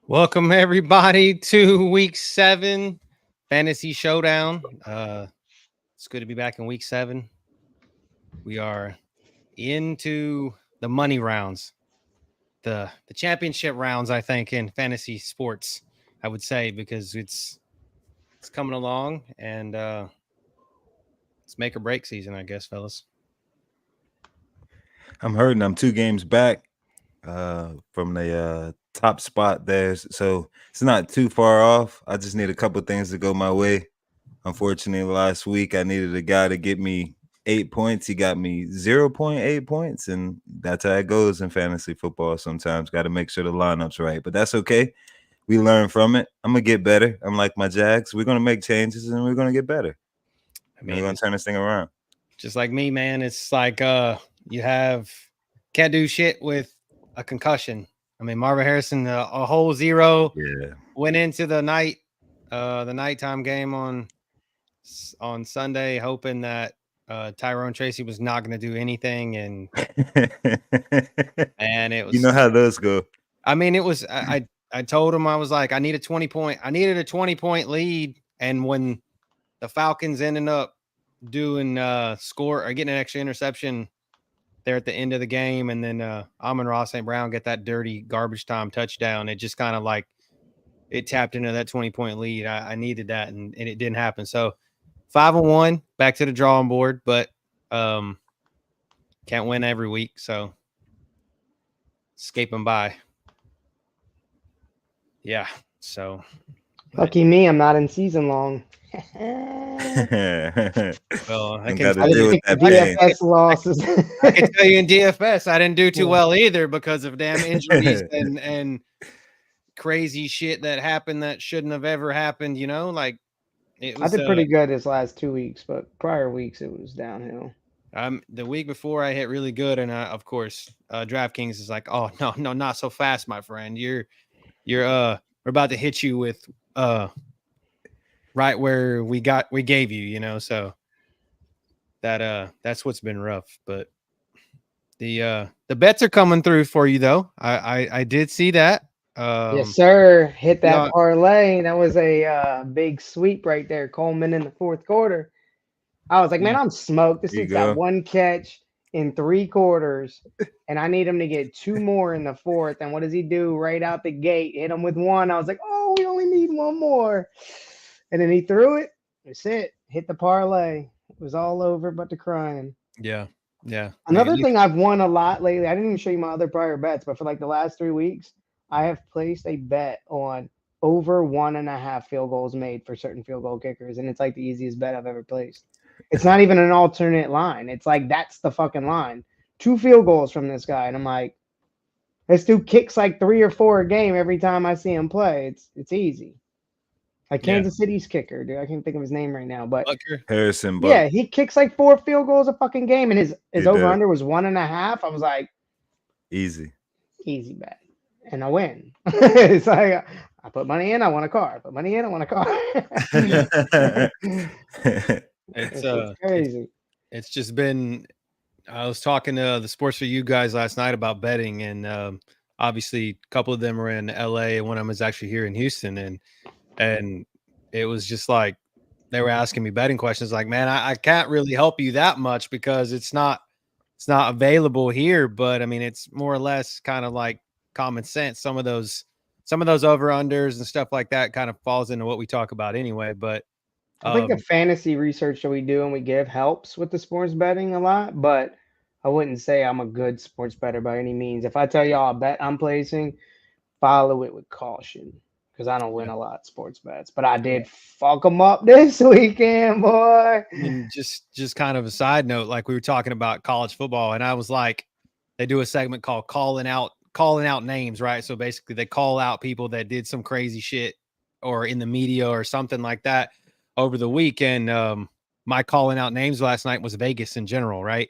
Welcome everybody to week 7 fantasy showdown. It's good to be back in week 7. We are into the money rounds, the championship rounds, I think, in fantasy sports, I would say, because it's coming along and it's make or break season, I guess, fellas. I'm hurting. I'm 2 games back from the top spot there. So it's not too far off. I just need a couple things to go my way. Unfortunately, last week I needed a guy to get me 8 points. He got me 0.8 points, and that's how it goes in fantasy football sometimes. Got to make sure the lineup's right. But that's okay. We learn from it. I'm going to get better. I'm like my Jags. We're going to make changes, and we're going to get better. We're going to turn this thing around. Just like me, man. It's like you can't do shit with a concussion. I mean, Marvin Harrison, a whole 0 went into the nighttime game on Sunday, hoping that Tyrone Tracy was not going to do anything, and it was. You know how those go. I mean, it was. I told him, I was like, I needed a 20-point lead, and when the Falcons ended up doing score or getting an extra interception there at the end of the game, and then Amon-Ra St. Brown get that dirty garbage time touchdown, it just kind of like it tapped into that 20-point lead. I needed that, and it didn't happen. So 5-1, back to the drawing board, but can't win every week, so escaping by. Yeah, so lucky me, I'm not in season long. Well, I can DFS losses. I can tell you in DFS, I didn't do too well either because of damn injuries and crazy shit that happened that shouldn't have ever happened. You know, like it was, I did pretty good this last 2 weeks, but prior weeks it was downhill. The week before I hit really good, and of course, DraftKings is like, oh no, not so fast, my friend. You're we're about to hit you with right where we gave you, you know, so that's what's been rough. But the bets are coming through for you though. I did see that. Yes, sir. Hit that parlay. That was a big sweep right there. Coleman in the fourth quarter. I was like, man, I'm smoked. This dude's got 1 catch in 3 quarters, and I need him to get 2 more in the fourth. And what does he do right out the gate? Hit him with 1. I was like, oh, we only need 1 more. And then he threw it. That's it. Hit the parlay. It was all over but the crying. Yeah. Another thing I've won a lot lately, I didn't even show you my other prior bets, but for like the last 3 weeks, I have placed a bet on over 1.5 field goals made for certain field goal kickers. And it's like the easiest bet I've ever placed. It's not even an alternate line. It's like, that's the fucking line. 2 field goals from this guy. And I'm like, this dude kicks like 3 or 4 a game every time I see him play. It's easy. Like Kansas City's kicker, dude. I can't think of his name right now, but Harrison. Yeah, he kicks like 4 field goals a fucking game, and his over under was 1.5. I was like, easy bet, and I win. It's like I put money in, I want a car. I put money in, I want a car. It's crazy. It's just been. I was talking to the Sports for You guys last night about betting, and obviously a couple of them are in LA, and one of them is actually here in Houston, and it was just like they were asking me betting questions. Like, man, I can't really help you that much because it's not available here. But I mean, it's more or less kind of like common sense. Some of those over unders and stuff like that kind of falls into what we talk about anyway. But I think the fantasy research that we do and we give helps with the sports betting a lot. But I wouldn't say I'm a good sports bettor by any means. If I tell y'all a bet I'm placing, follow it with caution. Because I don't win a lot of sports bets, but I did fuck them up this weekend, boy. And just kind of a side note, like we were talking about college football, and I was like, they do a segment called calling out names, right? So basically, they call out people that did some crazy shit or in the media or something like that over the weekend. My calling out names last night was Vegas in general, right?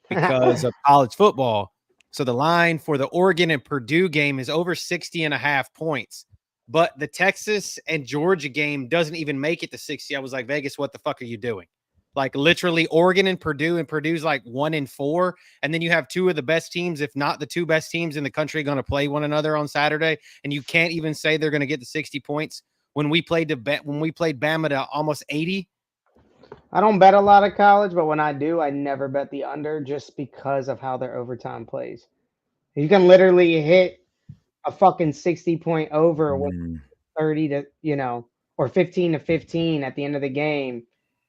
Because of college football. So the line for the Oregon and Purdue game is over 60.5 points. But the Texas and Georgia game doesn't even make it to 60. I was like, Vegas, what the fuck are you doing? Like literally Oregon and Purdue's like 1-4. And then you have two of the best teams, if not the two best teams in the country, going to play one another on Saturday. And you can't even say they're going to get the 60 points when we played Bama to almost 80. I don't bet a lot of college, but when I do, I never bet the under just because of how their overtime plays. You can literally hit a fucking 60-point over with 30 to, or 15 to 15 at the end of the game.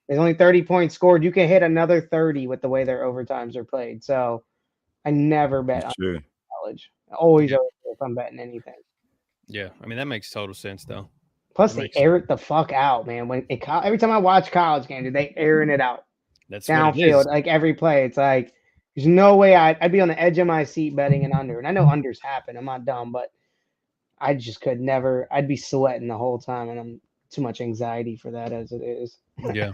There's only 30 points scored. You can hit another 30 with the way their overtimes are played. So I never bet on college. Always over if I'm betting anything. Yeah, I mean, that makes total sense, though. Plus, they air it the fuck out, man. Every time I watch college games, they airing it out. That's downfield, like every play. It's like there's no way I'd be on the edge of my seat betting an under. And I know unders happen. I'm not dumb, but I just could never. I'd be sweating the whole time, and I'm too much anxiety for that as it is. Yeah.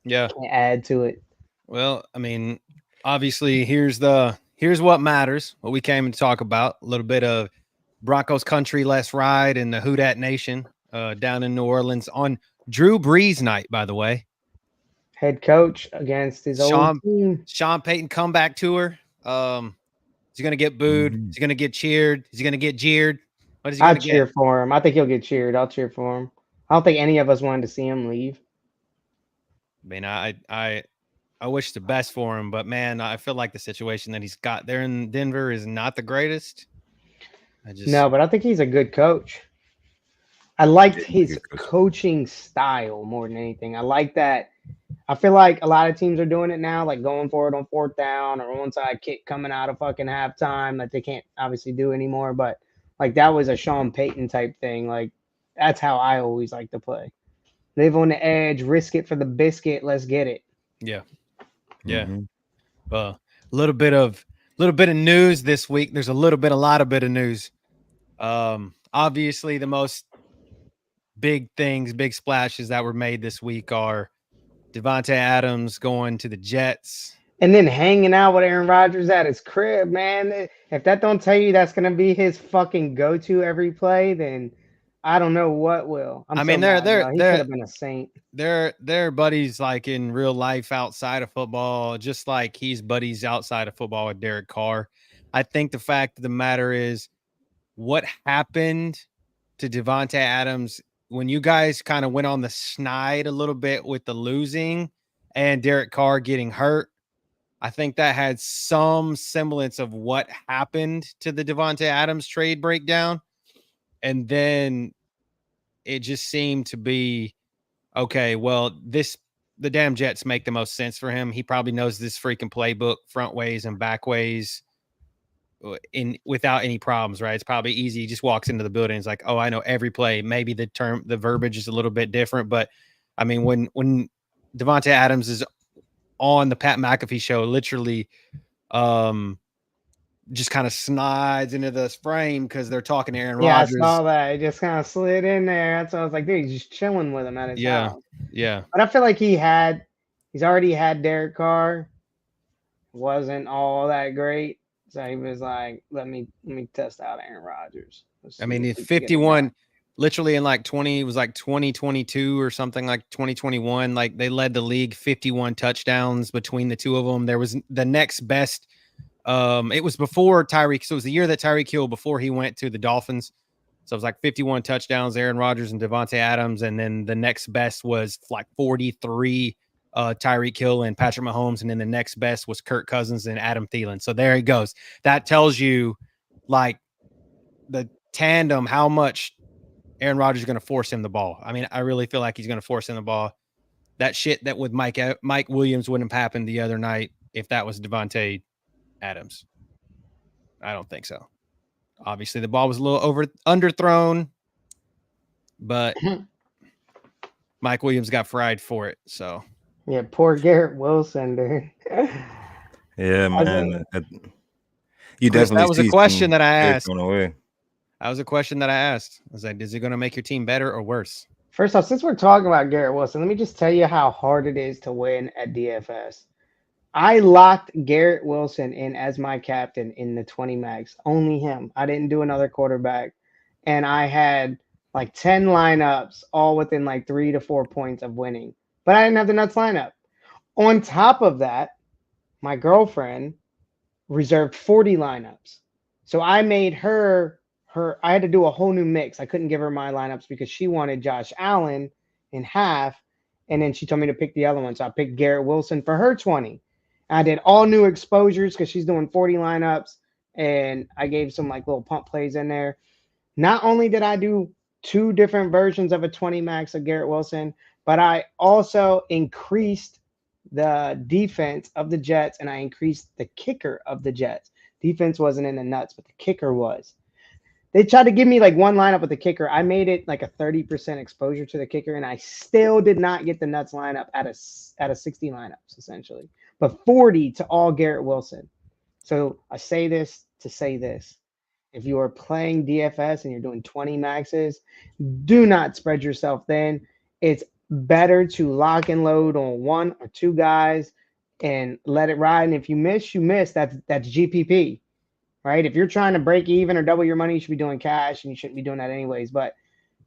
Can't add to it. Well, I mean, obviously, here's what matters. What we came to talk about, a little bit of Broncos country, let's ride, and the Who Dat Nation down in New Orleans on Drew Brees night, by the way. Head coach against his old team. Sean Payton comeback tour. Is he going to get booed? Is he going to get cheered? Is he going to get jeered? What is he going to get? I'll cheer for him. I think he'll get cheered. I'll cheer for him. I don't think any of us wanted to see him leave. I mean, I wish the best for him, but man, I feel like the situation that he's got there in Denver is not the greatest. No, but I think he's a good coach. I liked his coaching style more than anything. I like that. I feel like a lot of teams are doing it now, like going for it on fourth down or onside kick coming out of fucking halftime that they can't obviously do anymore. But like that was a Sean Payton type thing. Like that's how I always like to play. Live on the edge, risk it for the biscuit. Let's get it. Yeah. Yeah. Well, a little bit of news this week. There's a lot of bit of news. Obviously the most big splashes that were made this week are Devontae Adams going to the Jets. And then hanging out with Aaron Rodgers at his crib, man. If that don't tell you that's going to be his fucking go-to every play, then I don't know what will. He could have been a saint. They're buddies like in real life outside of football, just like he's buddies outside of football with Derek Carr. I think the fact of the matter is what happened to Devontae Adams when you guys kind of went on the snide a little bit with the losing and Derek Carr getting hurt. I think that had some semblance of what happened to the Devontae Adams trade breakdown. And then it just seemed to be, okay, well, the damn Jets make the most sense for him. He probably knows this freaking playbook front ways and back ways without any problems, right? It's probably easy. He just walks into the building. It's like, oh, I know every play. Maybe the verbiage is a little bit different, but I mean, when Devontae Adams is on the Pat McAfee show, literally, just kind of slides into this frame because they're talking to Aaron Rodgers. Yeah, I saw that. He just kind of slid in there. That's why I was like, dude, he's just chilling with him at his house. Yeah. But I feel like he's already had Derek Carr. Wasn't all that great. So he was like, let me test out Aaron Rodgers. I mean, 51 literally in like 2022 or something, like 2021. Like they led the league 51 touchdowns between the two of them. There was the next best. It was before Tyreek. So it was the year that Tyreek Hill before he went to the Dolphins. So it was like 51 touchdowns, Aaron Rodgers and Devontae Adams. And then the next best was like 43, Tyreek Hill and Patrick Mahomes. And then the next best was Kirk Cousins and Adam Thielen. So there he goes. That tells you like the tandem, how much Aaron Rodgers is going to force him the ball. I mean, I really feel like he's going to force him the ball. That shit that with Mike Williams wouldn't have happened the other night if that was Devontae Adams. I don't think so. Obviously, the ball was a little underthrown, but Mike Williams got fried for it. So yeah, poor Garrett Wilson, dude. Yeah, man. You definitely. That was a question that I asked. That was a question that I asked. I was like, is it going to make your team better or worse? First off, since we're talking about Garrett Wilson, let me just tell you how hard it is to win at DFS. I locked Garrett Wilson in as my captain in the 20 max. Only him. I didn't do another quarterback. And I had like 10 lineups, all within like 3 to 4 points of winning. But I didn't have the nuts lineup. On top of that, my girlfriend reserved 40 lineups. So I made her I had to do a whole new mix. I couldn't give her my lineups because she wanted Josh Allen in half. And then she told me to pick the other one. So I picked Garrett Wilson for her 20. I did all new exposures because she's doing 40 lineups. And I gave some like little pump plays in there. Not only did I do 2 different versions of a 20 max of Garrett Wilson, but I also increased the defense of the Jets and I increased the kicker of the Jets. Defense wasn't in the nuts, but the kicker was. They tried to give me like one lineup with the kicker. I made it like a 30% exposure to the kicker, and I still did not get the nuts lineup out of 60 lineups essentially, but 40 to all Garrett Wilson. So I say this to say this. If you are playing DFS and you're doing 20 maxes, do not spread yourself thin. It's better to lock and load on 1 or 2 guys and let it ride. And if you miss, you miss. That's GPP, right? If you're trying to break even or double your money, you should be doing cash, and you shouldn't be doing that anyways. But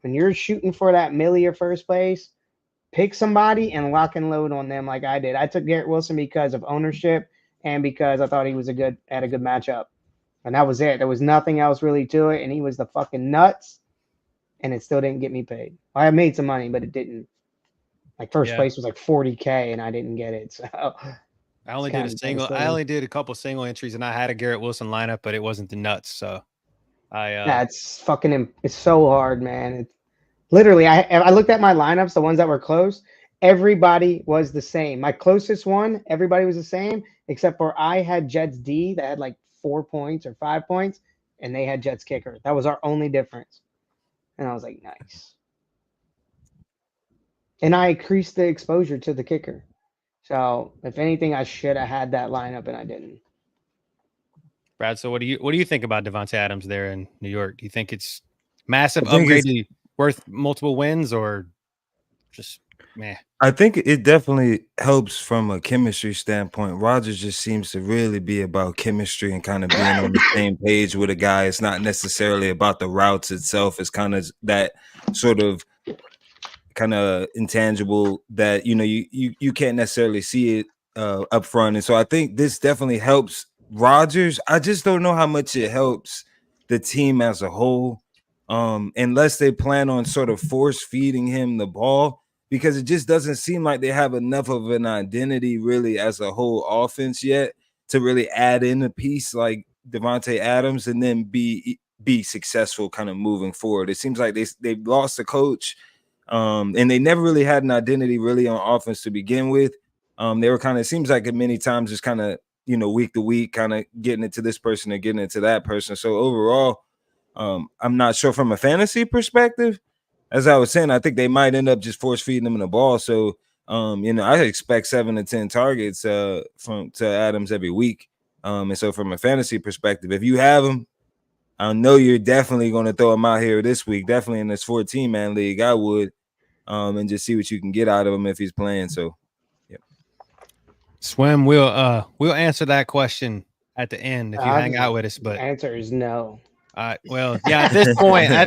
when you're shooting for that milli or first place, pick somebody and lock and load on them like I did. I took Garrett Wilson because of ownership and because I thought he was had a good matchup. And that was it. There was nothing else really to it. And he was the fucking nuts. And it still didn't get me paid. I made some money, but it didn't. Like first place was like 40K and I didn't get it. So I only did a couple single entries and I had a Garrett Wilson lineup, but it wasn't the nuts. So it's so hard, man. It's literally I looked at my lineups, the ones that were close. Everybody was the same. My closest one, everybody was the same, except for I had Jets D that had like 4 points or 5 points, and they had Jets kicker. That was our only difference. And I was like, nice. And I increased the exposure to the kicker. So if anything, I should have had that lineup, and I didn't. Brad, so what do you think about Devontae Adams there in New York? Do you think it's massive upgrade worth multiple wins, or just meh? I think it definitely helps from a chemistry standpoint. Rodgers just seems to really be about chemistry and kind of being on the same page with a guy. It's not necessarily about the routes itself. It's kind of that sort of kind of intangible that you can't necessarily see it up front. And so I think this definitely helps Rodgers. I just don't know how much it helps the team as a whole, unless they plan on sort of force feeding him the ball, because it just doesn't seem like they have enough of an identity really as a whole offense yet to really add in a piece like Devontae Adams and then be successful kind of moving forward. It seems like they've lost a coach, and they never really had an identity really on offense to begin with. They were kind of, seems like many times just kind of, week to week, kind of getting it to this person and getting it to that person. So overall, I'm not sure from a fantasy perspective. As I was saying, I think they might end up just force feeding them the ball. So, I expect 7 to 10 targets to Adams every week. And so from a fantasy perspective, if you have him, I know you're definitely going to throw him out here this week. Definitely in this 14-man league, I would, and just see what you can get out of him if he's playing. So, yeah. Swim, we'll answer that question at the end if you hang out with us. But the answer is no. Well, yeah, at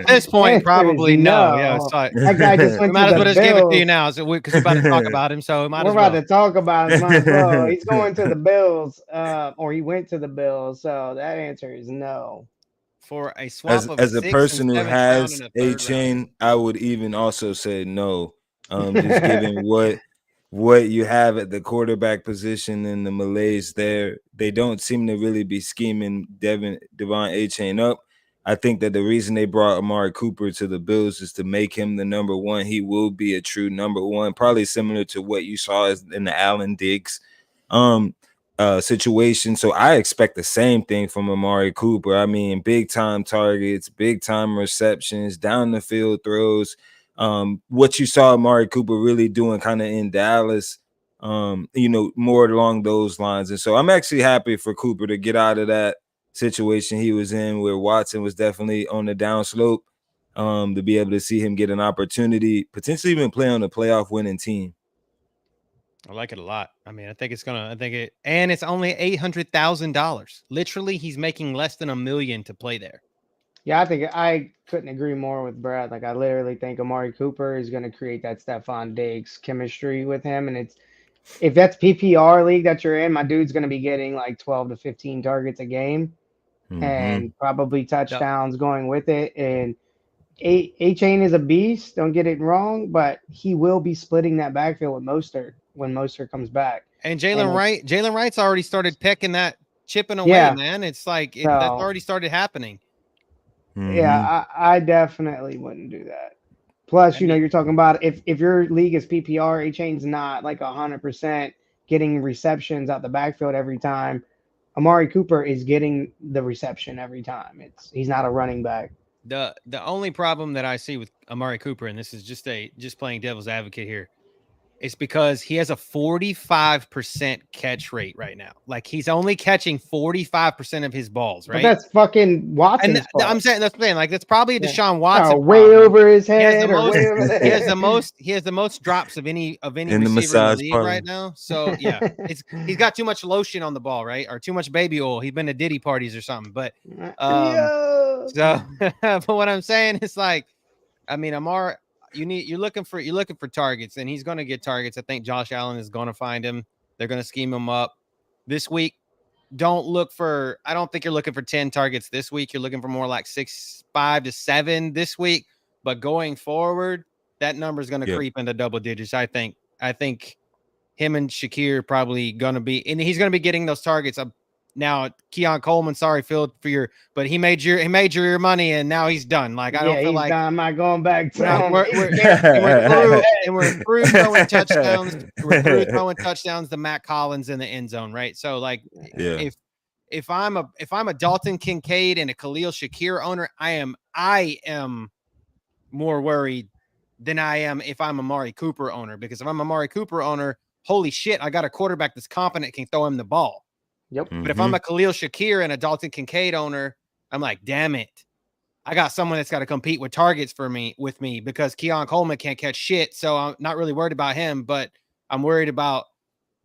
this point, probably no. Yeah, it's like, that guy just went might to as well the just give it to you Bills. now, so because we're about to talk about him. So We're about to talk about him. Might as well. He's going to the Bills, or he went to the Bills. So that answer is no. For a swap of as a person who has a chain, I would even also say no. Just given what you have at the quarterback position and the malaise there, they don't seem to really be scheming Devon A-Chain up. I think that the reason they brought Amari Cooper to the Bills is to make him the number one. He will be a true number one, probably similar to what you saw in the Allen Diggs situation. So I expect the same thing from Amari Cooper. I mean, big time targets, big time receptions, down the field throws. What you saw Amari Cooper really doing kind of in Dallas, more along those lines. And so I'm actually happy for Cooper to get out of that situation he was in where Watson was definitely on the downslope, to be able to see him get an opportunity, potentially even play on a playoff winning team. I like it a lot. I mean, and it's only $800,000. Literally, he's making less than $1 million to play there. Yeah, I think I couldn't agree more with Brad. Like, I literally think Amari Cooper is going to create that Stephon Diggs chemistry with him, and if that's PPR league that you're in, my dude's going to be getting like 12 to 15 targets a game and probably touchdowns going with it. And A-Chain is a beast. Don't get it wrong, but he will be splitting that backfield with Mostert when Mostert comes back. And Jalen Wright's already started pecking that chipping away, Yeah. man. It's like So- that's already started happening. Yeah, I definitely wouldn't do that. Plus, you're talking about if your league is PPR, A-Chain's not like 100% getting receptions out the backfield every time. Amari Cooper is getting the reception every time. He's not a running back. The only problem that I see with Amari Cooper, and this is just playing devil's advocate here, is because he has a 45% catch rate right now. Like he's only catching 45% of his balls, right? But that's fucking Watson's And fault. I'm saying like that's probably a Deshaun Watson way problem. over his head or way over there. He has the most drops of any in the receiver in the massage league parlor right now. So yeah, he's got too much lotion on the ball, right? Or too much baby oil. He's been to Diddy parties or something. But so but what I'm saying is like, I mean, Amar, you're looking for targets, and he's going to get targets. I think Josh Allen is going to find him. They're going to scheme him up this week. I don't think you're looking for 10 targets this week. You're looking for more like 5 to 7 this week. But going forward, that number is going to creep into double digits. I think him and Shakir probably going to be, and he's going to be getting those targets. Now, Keon Coleman, sorry, Phil, but he made your money, and now he's done. Like I don't feel like done. I'm not going back to him. We're through throwing touchdowns. We're through throwing touchdowns to Matt Collins in the end zone, right? So, like, if I'm a Dalton Kincaid and a Khalil Shakir owner, I am more worried than I am if I'm a Amari Cooper owner, because if I'm a Amari Cooper owner, holy shit, I got a quarterback that's competent, can throw him the ball. Yep. But if I'm a Khalil Shakir and a Dalton Kincaid owner, I'm like, damn it. I got someone that's got to compete with targets with me because Keon Coleman can't catch shit. So I'm not really worried about him, but I'm worried about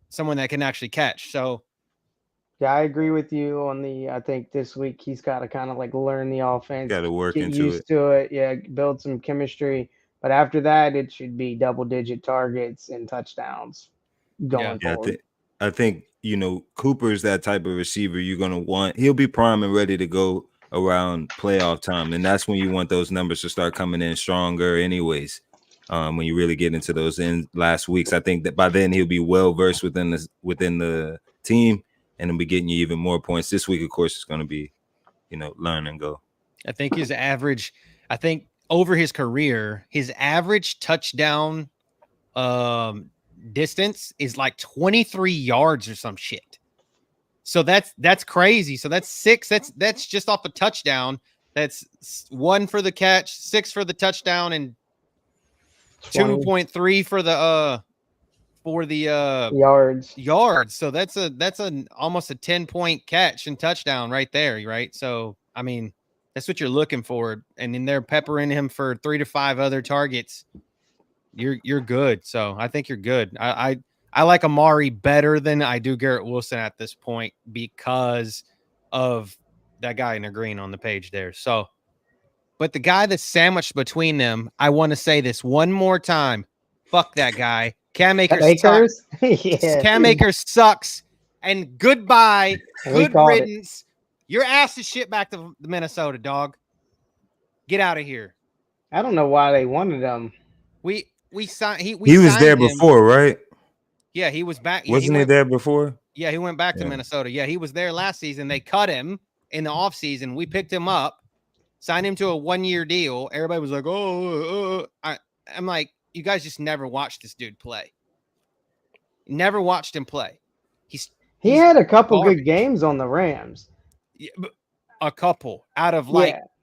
someone that can actually catch. So yeah, I agree with you on I think this week he's got to kind of like learn the offense, got to work get into used to it. Yeah, build some chemistry. But after that, it should be double-digit targets and touchdowns going forward. I think Cooper's that type of receiver you're gonna want. He'll be prime and ready to go around playoff time, and that's when you want those numbers to start coming in stronger. Anyways, when you really get into those last weeks, I think that by then he'll be well versed within the team, and he'll be getting you even more points. This week, of course, it's going to be learn and go. I think his average. I think over his career, his average touchdown distance is like 23 yards or some shit. So that's crazy. So that's 6. That's just off a touchdown. That's 1 for the catch, 6 for the touchdown, and 2.3 for the yards. So that's almost a 10-point catch and touchdown right there, right? So I mean, that's what you're looking for. And then they're peppering him for 3 to 5 other targets. You're good. So I think you're good. I like Amari better than I do Garrett Wilson at this point because of that guy in the green on the page there. So, but the guy that's sandwiched between them, I want to say this one more time. Fuck that guy. Cam Akers sucks. Yeah. Cam Akers sucks. And goodbye. Good riddance. Your ass is shit back to Minnesota, dog. Get out of here. I don't know why they wanted him. We signed. He was there before, right? Yeah, he was back. Wasn't he there before? Yeah, he went back to Minnesota. Yeah, he was there last season. They cut him in the offseason. We picked him up, signed him to a 1-year deal. Everybody was like, I'm like, you guys just never watched this dude play. Never watched him play. He had a couple good games on the Rams. Yeah, a couple out of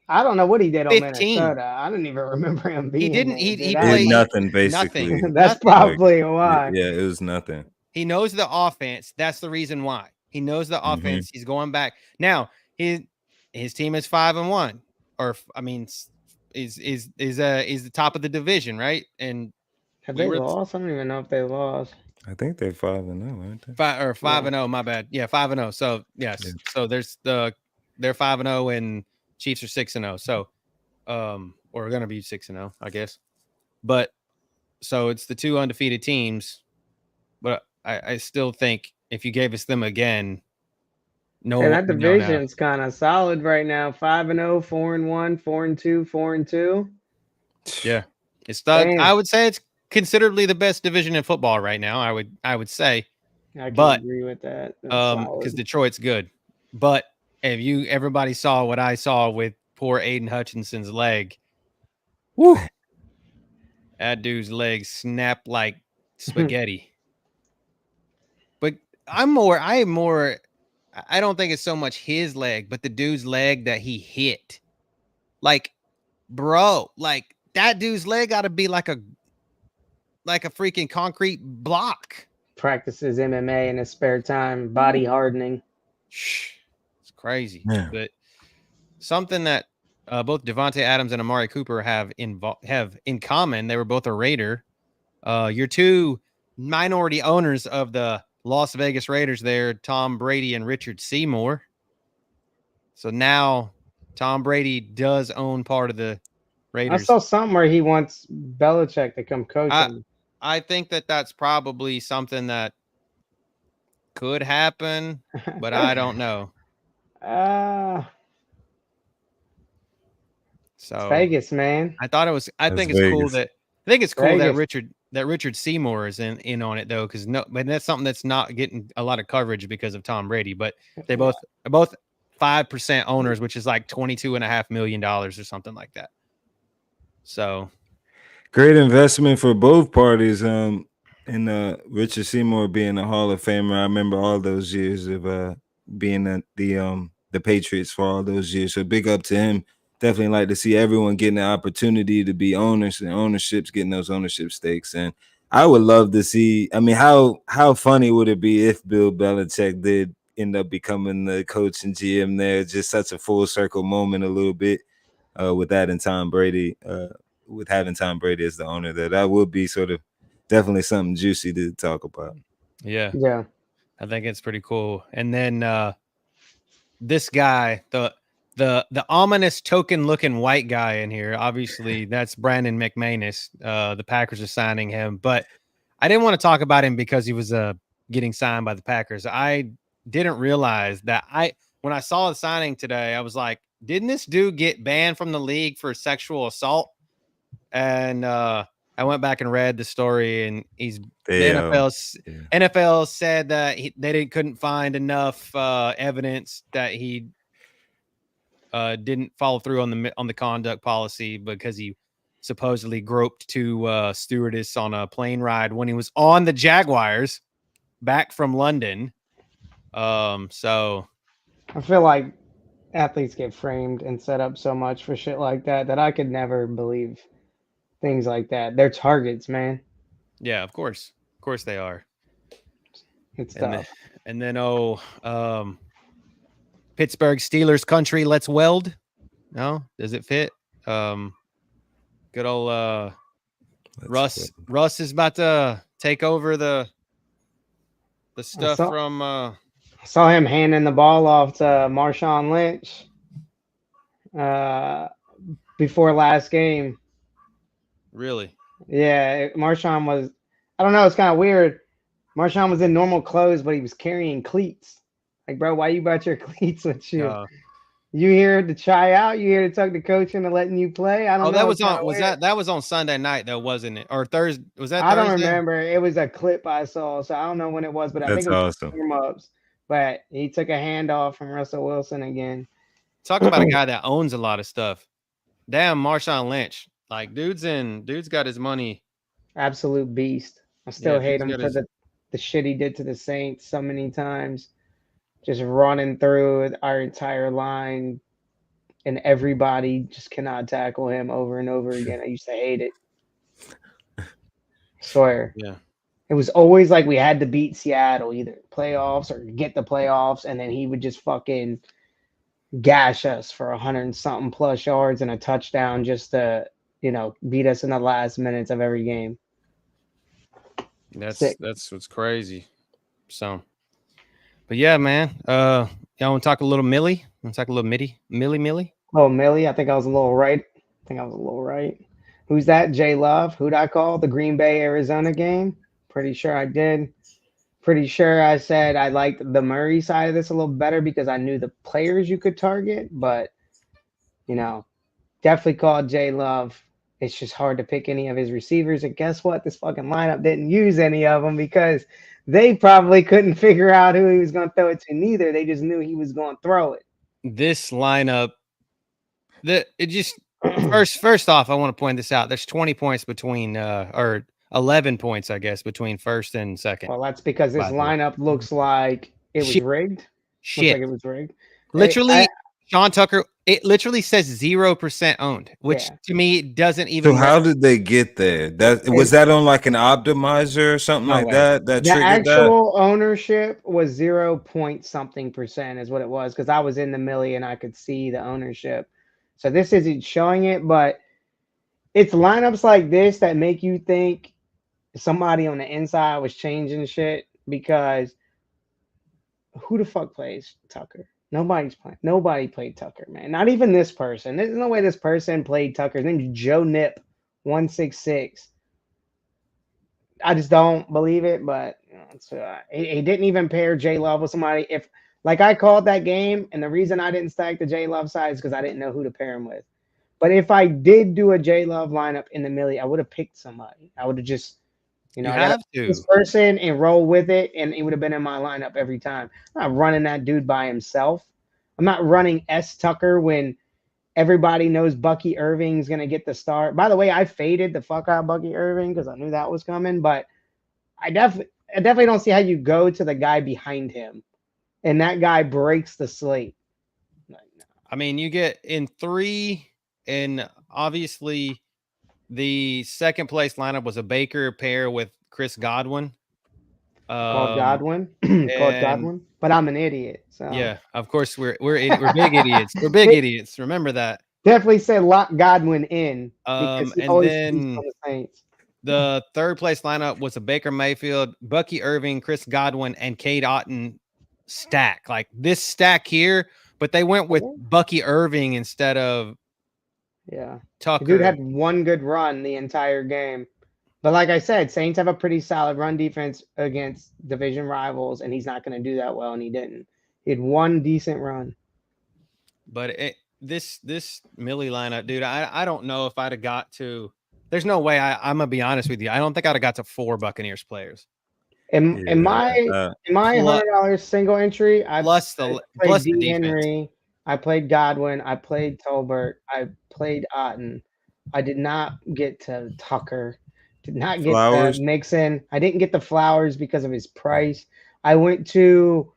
I don't know what he did 15. on Minnesota. I didn't even remember him being. He didn't. He played nothing basically. Nothing. That's probably why. Yeah, it was nothing. He knows the offense. That's the reason why. He knows the offense. He's going back now. His team is 5-1, or I mean, is the top of the division, right? And have they lost? I don't even know if they lost. I think they're 5-0, aren't they? 5-0. My bad. Yeah, 5-0. So yes. Yeah. So they're 5-0 and Chiefs are 6-0. So, or going to be 6-0, I guess. But so it's the 2 undefeated teams. But I still think if you gave us them again, that division's kind of solid right now. 5-0, 4-1, 4-2, 4-2. Yeah, it's I would say it's considerably the best division in football right now. I would say. I can agree with that. Because Detroit's good, but if everybody saw what I saw with poor Aiden Hutchinson's leg, woo, that dude's leg snapped like spaghetti. But I don't think it's so much his leg, but the dude's leg that he hit. Like, bro, like that dude's leg got to be like a freaking concrete block. Practices MMA in his spare time, body hardening. It's crazy. Yeah. But something that both Devontae Adams and Amari Cooper have in common, they were both a Raider. Your two minority owners of the Las Vegas Raiders there, Tom Brady and Richard Seymour. So now Tom Brady does own part of the Raiders. I saw something where he wants Belichick to come coach him. I think that's probably something that could happen, but I don't know. So it's Vegas, man. I think it's cool that Richard Seymour is in on it though, but that's something that's not getting a lot of coverage because of Tom Brady. But they both 5% owners, which is like $22.5 million or something like that. So great investment for both parties. And Richard Seymour being a Hall of Famer, I remember all those years of being the Patriots for all those years. So big up to him. Definitely like to see everyone getting the opportunity to be owners and ownerships, getting those ownership stakes. And I would love to see. I mean, how funny would it be if Bill Belichick did end up becoming the coach and GM there? Just such a full circle moment, a little bit with adding Tom Brady. With having Tom Brady as the owner, that would be sort of definitely something juicy to talk about. Yeah. I think it's pretty cool. And then this guy, the ominous token looking white guy in here, obviously that's Brandon McManus. The Packers are signing him, but I didn't want to talk about him because he was getting signed by the Packers. I didn't realize that when I saw the signing today, I was like, didn't this dude get banned from the league for sexual assault? And I went back and read the story, and NFL said that they couldn't find enough evidence that he didn't follow through on the conduct policy because he supposedly groped to stewardess on a plane ride when he was on the Jaguars back from London. So I feel like athletes get framed and set up so much for shit like that I could never believe things like that. They're targets, man. Yeah, of course they are. It's tough. And then Pittsburgh Steelers country, let's weld. No, does it fit? Good old Russ. Russ is about to take over the stuff from. I saw him handing the ball off to Marshawn Lynch before last game. Really? Yeah, Marshawn was. I don't know. It's kind of weird. Marshawn was in normal clothes, but he was carrying cleats. Like, bro, why you brought your cleats with you? You here to try out? You here to talk to coach into letting you play? I don't know. That was on Sunday night though, wasn't it? Or Thursday? Was that? I don't remember. It was a clip I saw, so I don't know when it was, but I think it was warm-ups. But he took a handoff from Russell Wilson again. Talk about a guy that owns a lot of stuff. Damn, Marshawn Lynch. Like, dude's got his money. Absolute beast. I still hate him for the shit he did to the Saints so many times. Just running through our entire line, and everybody just cannot tackle him over and over again. I used to hate it. I swear. Yeah. It was always like we had to beat Seattle, either playoffs or get the playoffs, and then he would just fucking gash us for 100-something plus yards and a touchdown just to, beat us in the last minutes of every game. That's what's crazy. So, but yeah, man. Y'all want to talk a little Millie? Want to talk a little Millie? Oh, Millie. I think I was a little right. Who's that? Jay Love. Who'd I call? The Green Bay, Arizona game. Pretty sure I did. Pretty sure I said I liked the Murray side of this a little better because I knew the players you could target, but definitely called J Love. It's just hard to pick any of his receivers. And guess what? This fucking lineup didn't use any of them because they probably couldn't figure out who he was going to throw it to neither. They just knew he was going to throw it. This lineup, first off, I want to point this out. There's 20 points between, or 11 points, I guess, between first and second. Well, that's because this lineup looks like it was rigged. Shit. Looks like it was rigged. Literally, Sean Tucker, it literally says 0% owned, which to me doesning even. So how did they get there? Was that on like an optimizer or something like that? That the triggered actual ownership was 0 point something% is what it was, because I was in the millie and I could see the ownership. So this isn't showing it, but it's lineups like this that make you think somebody on the inside was changing shit, because who the fuck plays Tucker? Nobody's playing. Nobody played Tucker, man. Not even this person. There's no way this person played Tucker. His name's Joe Nip, 166. I just don't believe it, but he didn't even pair J Love with somebody. If like I called that game, and the reason I didn't stack the J Love side is because I didn't know who to pair him with. But if I did do a J Love lineup in the millie, I would have picked somebody. I would have just, you have to this person and roll with it, and it would have been in my lineup every time. I'm not running that dude by himself. I'm not running S Tucker when everybody knows Bucky Irving's gonna get the start. By the way, I faded the fuck out of Bucky Irving because I knew that was coming, but I definitely don't see how you go to the guy behind him and that guy breaks the slate. I mean, you get in 3, and obviously the second place lineup was a Baker pair with Chris Godwin. Called Godwin. Called Godwin. But I'm an idiot. So yeah, of course we're big idiots. We're big idiots. Remember that. Definitely said lock Godwin in. And then the third place lineup was a Baker Mayfield, Bucky Irving, Chris Godwin, and Cade Otton stack. Like this stack here, but they went with Bucky Irving instead of Tucker. The dude had one good run the entire game. But like I said, Saints have a pretty solid run defense against division rivals, and he's not going to do that well, and he didn't. He had one decent run. But this millie lineup, dude, I don't know if I'd have got to. There's no way. I'm gonna be honest with you. I don't think I'd have got to 4 Buccaneers players. In my $100 single entry, I plus the Henry, I played Godwin, I played Tolbert, I played Otton. I did not get to Tucker. Did not get the Mixon. I didn't get the Flowers because of his price. I went to,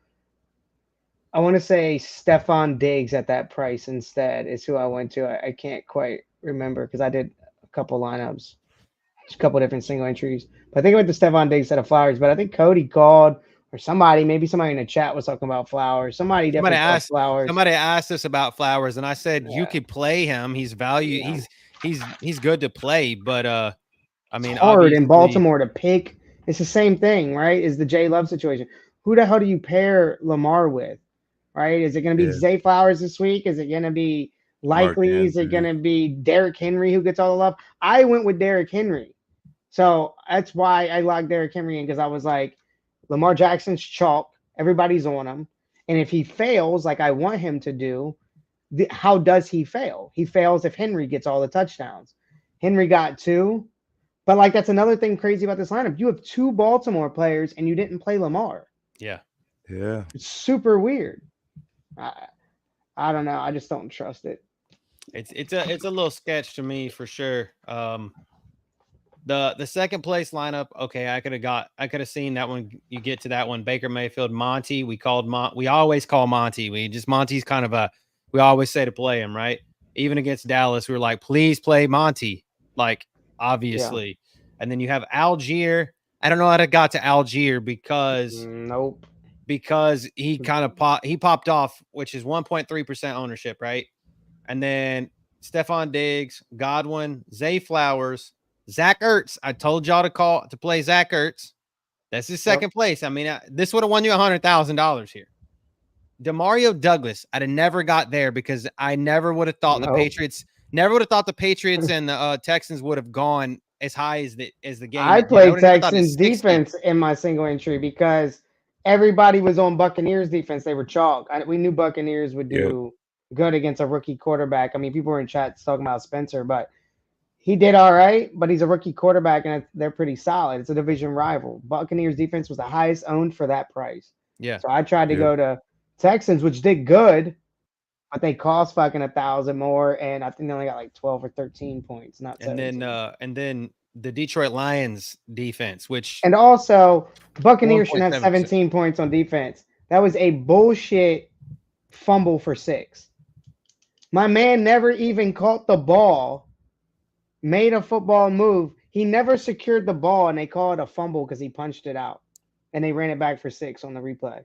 I want to say Stephon Diggs at that price instead is who I went to. I can't quite remember because I did a couple lineups, just a couple different single entries. But I think I went to Stephon Diggs instead of Flowers. But I think Cody called, or maybe somebody in the chat was talking about Flowers. Somebody asked Flowers. Somebody asked us about Flowers, and I said you could play him. He's value. Yeah. He's good to play, but I mean, it's hard in Baltimore to pick. It's the same thing, right? Is the J Love situation. Who the hell do you pair Lamar with, right? Is it going to be Zay Flowers this week? Is it going to be Likely? Is it going to be Derrick Henry who gets all the love? I went with Derrick Henry. So that's why I locked Derrick Henry in, because I was like, Lamar Jackson's chalk. Everybody's on him. And if he fails like I want him to do, how does he fail? He fails if Henry gets all the touchdowns. Henry got 2. But like that's another thing crazy about this lineup. You have 2 Baltimore players and you didn't play Lamar. Yeah. It's super weird. I don't know. I just don't trust it. It's a little sketch to me for sure. The second place lineup, okay, I could have seen that one. You get to that one, Baker Mayfield, Monty. We always call Monty. Monty's kind of we always say to play him, right? Even against Dallas, we were like, please play Monty. Like, obviously. Yeah. And then you have Algier. I don't know how to got to Algier because because he kind of popped off, which is 1.3% ownership, right? And then Stephon Diggs, Godwin, Zay Flowers, Zach Ertz. I told y'all to play Zach Ertz. That's his second place. I mean, this would have won you $100,000 here. Demario Douglas, I'd have never got there because I never would have thought the Patriots and the Texans would have gone as high as the game. I I played would have never thought it was Texans 60. defense in my single entry because everybody was on Buccaneers defense. They were chalk. We knew Buccaneers would do good against a rookie quarterback. I mean, people were in chats talking about Spencer, but he did all right. But he's a rookie quarterback, and they're pretty solid. It's a division rival. Buccaneers defense was the highest owned for that price. Yeah. So I tried to go to Texans, which did good, but they cost fucking 1,000 more, and I think they only got like 12 or 13 points, not 17. And then the Detroit Lions defense, which and also Buccaneers should have 1.7%. 17 points on defense. That was a bullshit fumble for 6. My man never even caught the ball, made a football move. He never secured the ball, and they call it a fumble because he punched it out, and they ran it back for 6 on the replay.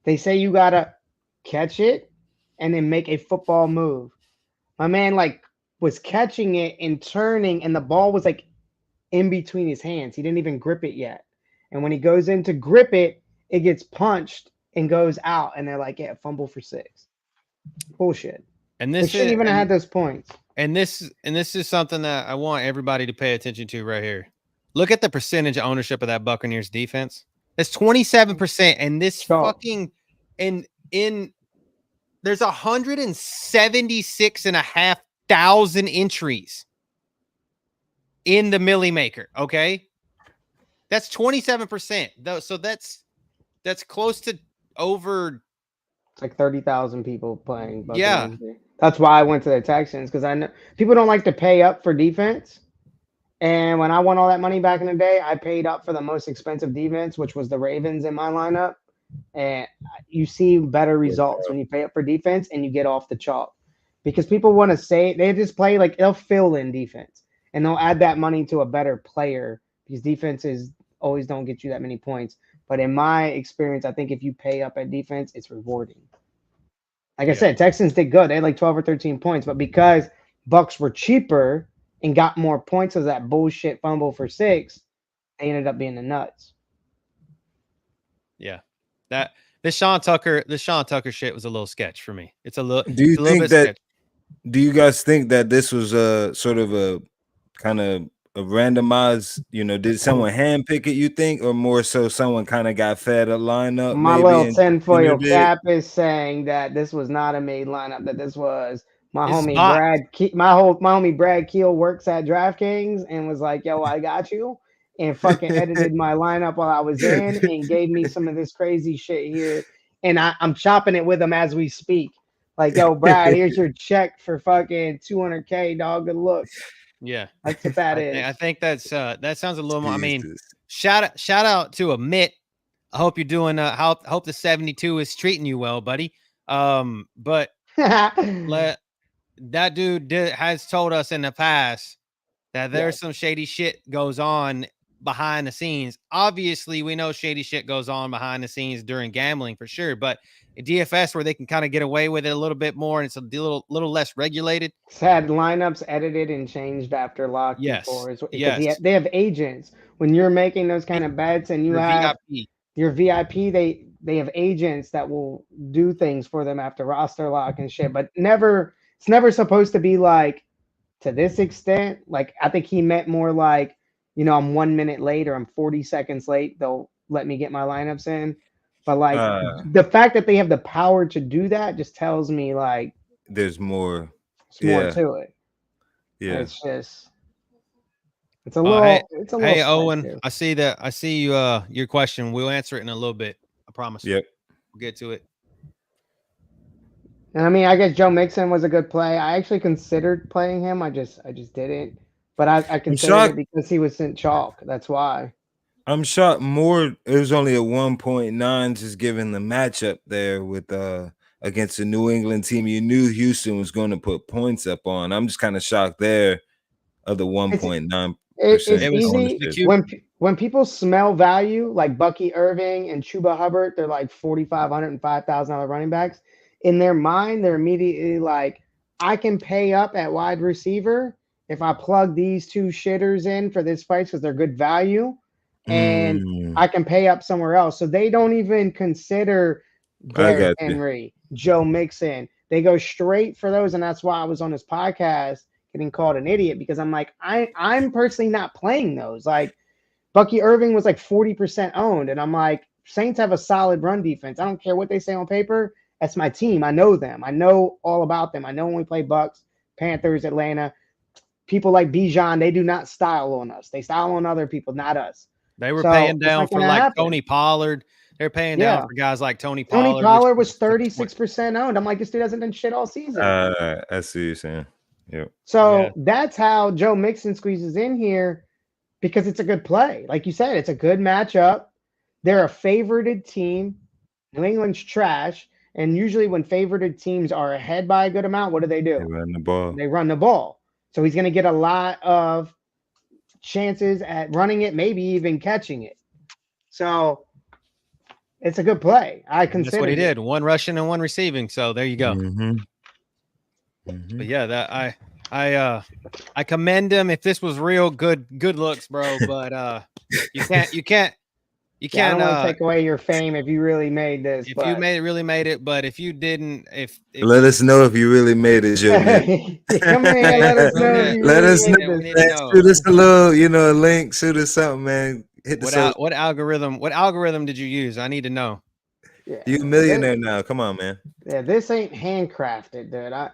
They say you gotta catch it and then make a football move. My man was catching it and turning, and the ball was in between his hands. He didn't even grip it yet. And when he goes in to grip it, it gets punched and goes out. And they're like, yeah, fumble for 6. Bullshit. And They this shouldn't even have had those points. And this is something that I want everybody to pay attention to right here. Look at the percentage of ownership of that Buccaneers defense. It's 27%. And this fucking in there's 176,500 entries in the Millie Maker. Okay. That's 27%. Though, so that's close to over. It's like 30,000 people playing. Yeah. That's why I went to the Texans, because I know people don't like to pay up for defense. And when I won all that money back in the day, I paid up for the most expensive defense, which was the Ravens in my lineup. And you see better results when you pay up for defense and you get off the chalk, because people want to say they just play they'll fill in defense and they'll add that money to a better player, because defenses always don't get you that many points. But in my experience, I think if you pay up at defense, it's rewarding. Like I said, Texans did good. They had 12 or 13 points, but because Bucks were cheaper and got more points as that bullshit fumble for 6, they ended up being the nuts. Yeah. This Sean Tucker shit was a little sketch for me. It's a little. Do you think that? Sketch. Do you guys think that this was a sort of a kind of a randomized? Did someone handpick it? You think, or more so, someone kind of got fed a lineup? My little tinfoil cap is saying that this was not a made lineup. That this was my homie Brad. My homie Brad Keel works at DraftKings and was like, "Yo, I got you." And fucking edited my lineup while I was in and gave me some of this crazy shit here. And I'm chopping it with him as we speak. Like, yo, Brad, here's your check for fucking $200K, dog. Good luck. Yeah. That's what that is. I think that sounds a little more. I mean, shout out to Amit. I hope you're doing hope the 72 is treating you well, buddy. But that dude has told us in the past that there's some shady shit goes on behind the scenes. Obviously, we know shady shit goes on behind the scenes during gambling for sure, but at DFS where they can kind of get away with it a little bit more and it's a little less regulated. It's had lineups edited and changed after lock. Yes. They have agents. When you're making those kind of bets and you have your VIP, they have agents that will do things for them after roster lock and shit, but it's never supposed to be to this extent. I think he meant more I'm 1 minute late or I'm 40 seconds late. They'll let me get my lineups in. But the fact that they have the power to do that just tells me there's more. More to it. Yeah. It's a little. It's a little. Hey Owen, too. I see your question. We'll answer it in a little bit. I promise. Yep. We'll get to it. And I mean, I guess Joe Mixon was a good play. I actually considered playing him. I just didn't. But I considered it because he was in chalk. That's why. I'm shocked more. It was only a 1.9, just given the matchup there with against the New England team. You knew Houston was going to put points up on. I'm just kind of shocked there of the 1.9%. It's easy when people smell value like Bucky Irving and Chuba Hubbard. They're like $4,500 and $5,000 running backs. In their mind, they're immediately like, I can pay up at wide receiver if I plug these two shitters in for this price because they're good value, and I can pay up somewhere else. So they don't even consider Derrick Henry, Joe Mixon. They go straight for those, and that's why I was on this podcast getting called an idiot because I'm like, I'm personally not playing those. Like Bucky Irving was like 40% owned, and I'm like, Saints have a solid run defense. I don't care what they say on paper. That's my team. I know them. I know all about them. I know when we play Bucks, Panthers, Atlanta. People like Bijan, they do not style on us. They style on other people, not us. They were paying down for like happen. Tony Pollard. They're paying down for guys like Tony Pollard. Tony Pollard was 36% owned. I'm like, this dude hasn't done shit all season. I see what you're saying. Yep. So that's how Joe Mixon squeezes in here because it's a good play. Like you said, it's a good matchup. They're a favorited team. New England's trash. And usually when favorited teams are ahead by a good amount, what do? They run the ball. They run the ball. So he's going to get a lot of chances at running it, maybe even catching it. So it's a good play. I consider that's what he did. One rushing and one receiving. So there you go. But yeah, that I commend him. If this was real, good looks, bro. But you can't. I don't want to take away your fame if you really made this. If you really made it, but if you didn't, if let us know if you really made it, Joe. Come in, let us know. If you let really us know. Shoot us a little, a link. Shoot us something, man. Hit the what algorithm? What algorithm did you use? I need to know. Yeah, you're a millionaire now. Come on, man. Yeah, this ain't handcrafted, dude.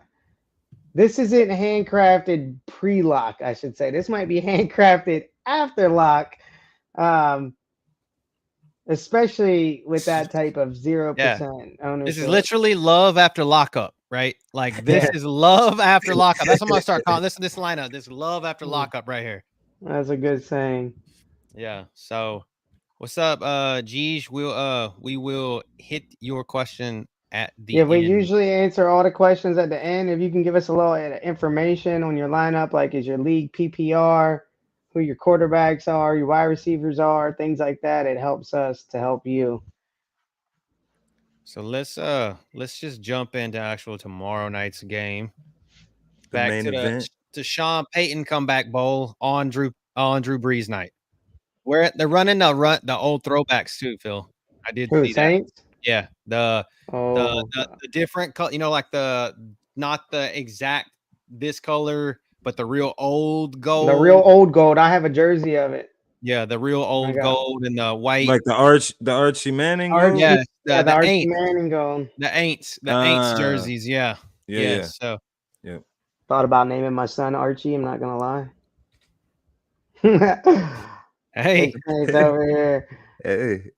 This isn't handcrafted pre-lock, I should say. This might be handcrafted after lock. Especially with that type of 0% ownership. This is literally love after lockup, right? Like this is love after lockup. That's what I'm gonna start calling this lineup. This love after lockup right here. That's a good saying. Yeah. So what's up, Jeej? We will hit your question at the end. We usually answer all the questions at the end. If you can give us a little information on your lineup, like is your league PPR, who your quarterbacks are, your wide receivers are, things like that. It helps us to help you. So let's just jump into actual tomorrow night's game. Back to Sean Payton Comeback Bowl on Drew Brees night. They're running the old throwbacks too, Phil. I did see Saints? That. Yeah, the different color, like not the exact this color. But the real old gold. The real old gold. I have a jersey of it. Yeah, the real old gold and the white. Like the Archie Manning gold? Yeah, the Archie Manning gold. The Aints jerseys, yeah. So thought about naming my son Archie, I'm not gonna lie. Hey. It's over here. Hey,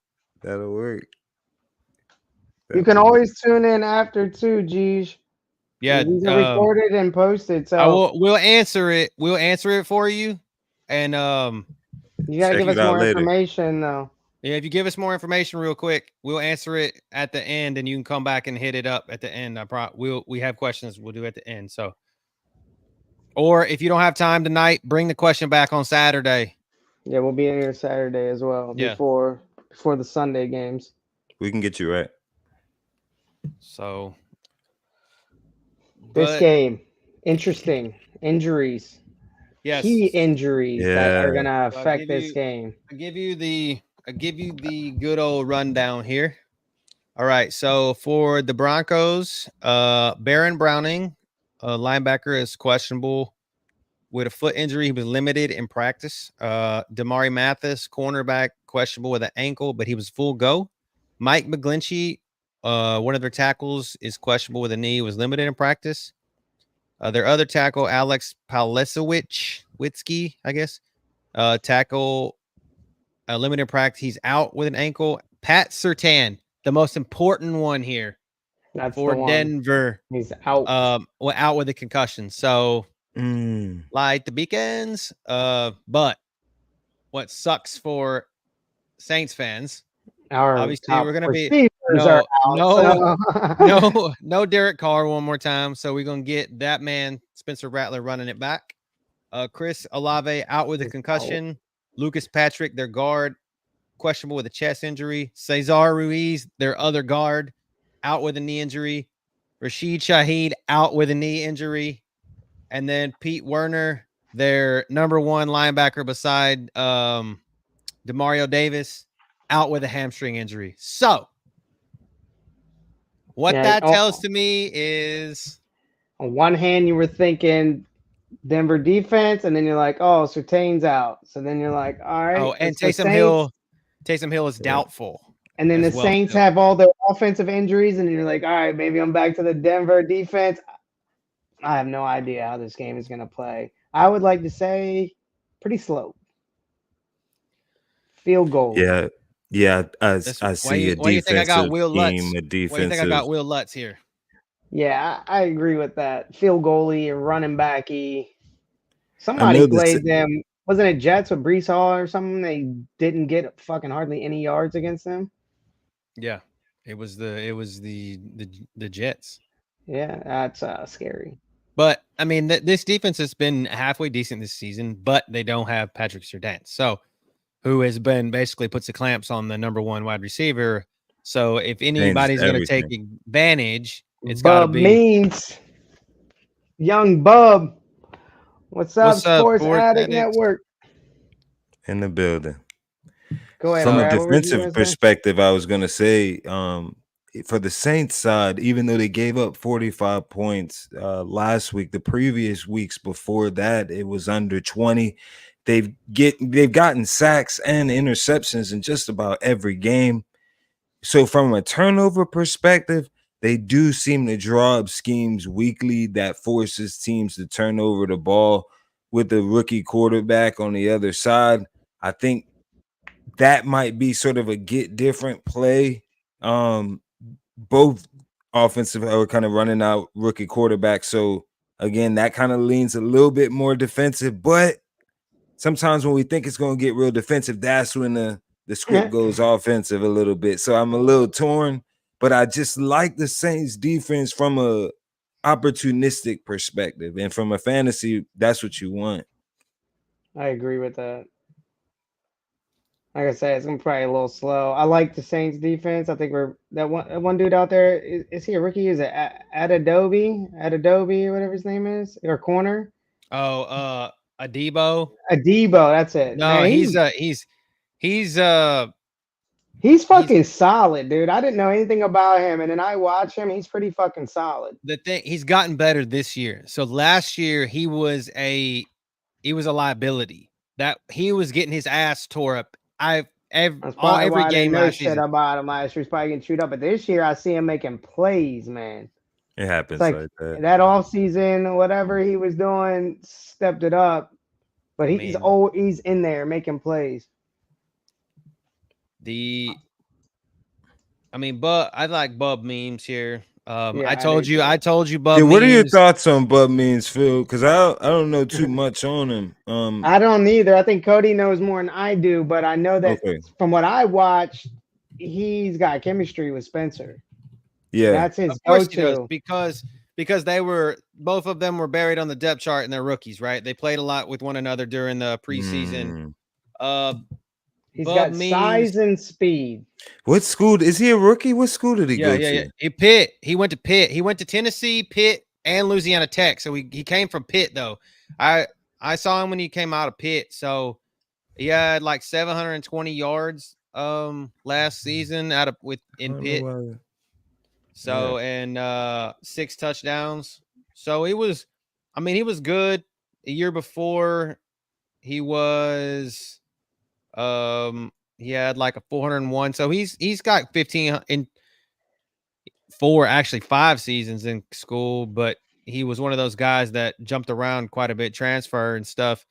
that'll work. You can always tune in after too, Jeez. Yeah, these are recorded and posted. So we'll answer it. We'll answer it for you. And you gotta give us more information though. Yeah, if you give us more information real quick, we'll answer it at the end, and you can come back and hit it up at the end. We have questions we'll do at the end. So, or if you don't have time tonight, bring the question back on Saturday. Yeah, we'll be in here Saturday as well. Before the Sunday games. We can get you right. So. This game, interesting injuries. Yes, key injuries that are gonna affect this game. I give you the good old rundown here. All right, so for the Broncos, Baron Browning, linebacker, is questionable with a foot injury. He was limited in practice. Damari Mathis, cornerback, questionable with an ankle, but he was full go. Mike McGlinchey, one of their tackles, is questionable with a knee, was limited in practice. Their other tackle, Alex Palesewicz, I guess, tackle, limited practice. He's out with an ankle. Pat Surtain, the most important one here. That's for Denver. He's out. Out with a concussion. So, like the Beacons. But what sucks for Saints fans, obviously we're gonna be no Derek Carr one more time. So we're gonna get that man, Spencer Rattler, running it back. Chris Olave out with a concussion. Lucas Patrick, their guard, questionable with a chest injury. Cesar Ruiz, their other guard, out with a knee injury. Rashid Shaheed out with a knee injury. And then Pete Werner, their number one linebacker beside Demario Davis, out with a hamstring injury. So what that tells to me is, on one hand, you were thinking Denver defense, and then you're like, oh, Surtain's out. So then you're like, all right, Oh, and it's the Taysom Hill is doubtful. And then as the well, Saints too. have all their offensive injuries, and you're like, all right, maybe I'm back to the Denver defense. I have no idea how this game is going to play. I would like to say pretty slow. Field goal. Yeah. Yeah, I Why see a do you think I got defensive Will Lutz? scheme, a Why do you think I got defensive. Will Lutz here? Yeah, I agree with that. Field goalie or running backy. I Somebody know this. played them. Wasn't it Jets with Brees Hall or something? They didn't get fucking hardly any yards against them. Yeah, it was the Jets. Yeah, that's scary. But I mean, this defense has been halfway decent this season, but they don't have Patrick Surtain, so who has been basically puts the clamps on the number one wide receiver. So if anybody's going to take advantage, it's got to Bub be Means, young Bub. What's up, Sports Addict Network? In the building. Go ahead. From Brad, a defensive perspective, I was going to say, for the Saints side, even though they gave up 45 points last week, the previous weeks before that, it was under 20. They've gotten sacks and interceptions in just about every game. So from a turnover perspective, they do seem to draw up schemes weekly that forces teams to turn over the ball with a rookie quarterback on the other side. I think that might be sort of a get different play. Both offensive are kind of running out rookie quarterbacks. So again, that kind of leans a little bit more defensive, but sometimes when we think it's going to get real defensive, that's when the script goes offensive a little bit. So I'm a little torn, but I just like the Saints defense from a opportunistic perspective. And from a fantasy, that's what you want. I agree with that. Like I said, it's gonna be probably a little slow. I like the Saints defense. I think that one dude out there. Is he a rookie? Is it Adobe or whatever his name is, or corner? Oh, Adebo. That's it. No, man, he's fucking solid, dude. I didn't know anything about him, and then I watch him. He's pretty fucking solid. The thing, he's gotten better this year. So last year he was a liability. That he was getting his ass tore up. Every game last season. Shit about him last year. He's probably getting chewed up, but this year I see him making plays, man. It happens like that. That off season, whatever he was doing, stepped it up. But he's in there making plays. But I like Bub memes here. I told you, Bub. Yeah, what are your thoughts on Bub memes, Phil? Because I don't know too much on him. I don't either. I think Cody knows more than I do, but I know that from what I watched, he's got chemistry with Spencer. Yeah, that's his go-to. Because both of them were buried on the depth chart and they're rookies, right? They played a lot with one another during the preseason. He's got size and speed. What school is he a rookie? What school did he go to? Yeah. Pitt. He went to Pitt. He went to Tennessee, Pitt, and Louisiana Tech. So he came from Pitt though. I saw him when he came out of Pitt. So he had like 720 yards last season in Pitt. So and 6 touchdowns. So he was good. A year before he was he had like a 401. So he's got 15 in 5 seasons in school, but he was one of those guys that jumped around quite a bit, transfer and stuff.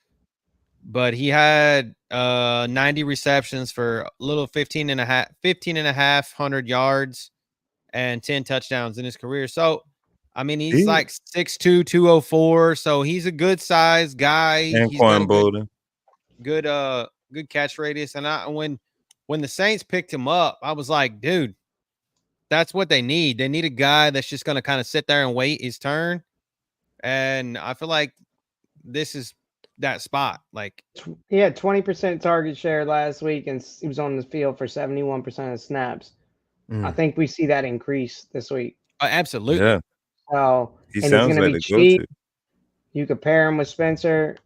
But he had 90 receptions for a little 1,500 yards and 10 touchdowns in his career. So I mean, he's like 6'2", 204. So he's a good size guy. And Quan Bolden. Good catch radius. And when the Saints picked him up, I was like, dude, that's what they need. They need a guy that's just going to kind of sit there and wait his turn. And I feel like this is that spot. Like, he had 20% target share last week, and he was on the field for 71% of snaps. I think we see that increase this week. Absolutely. Yeah. So he sounds like the go-to. You could pair him with Spencer.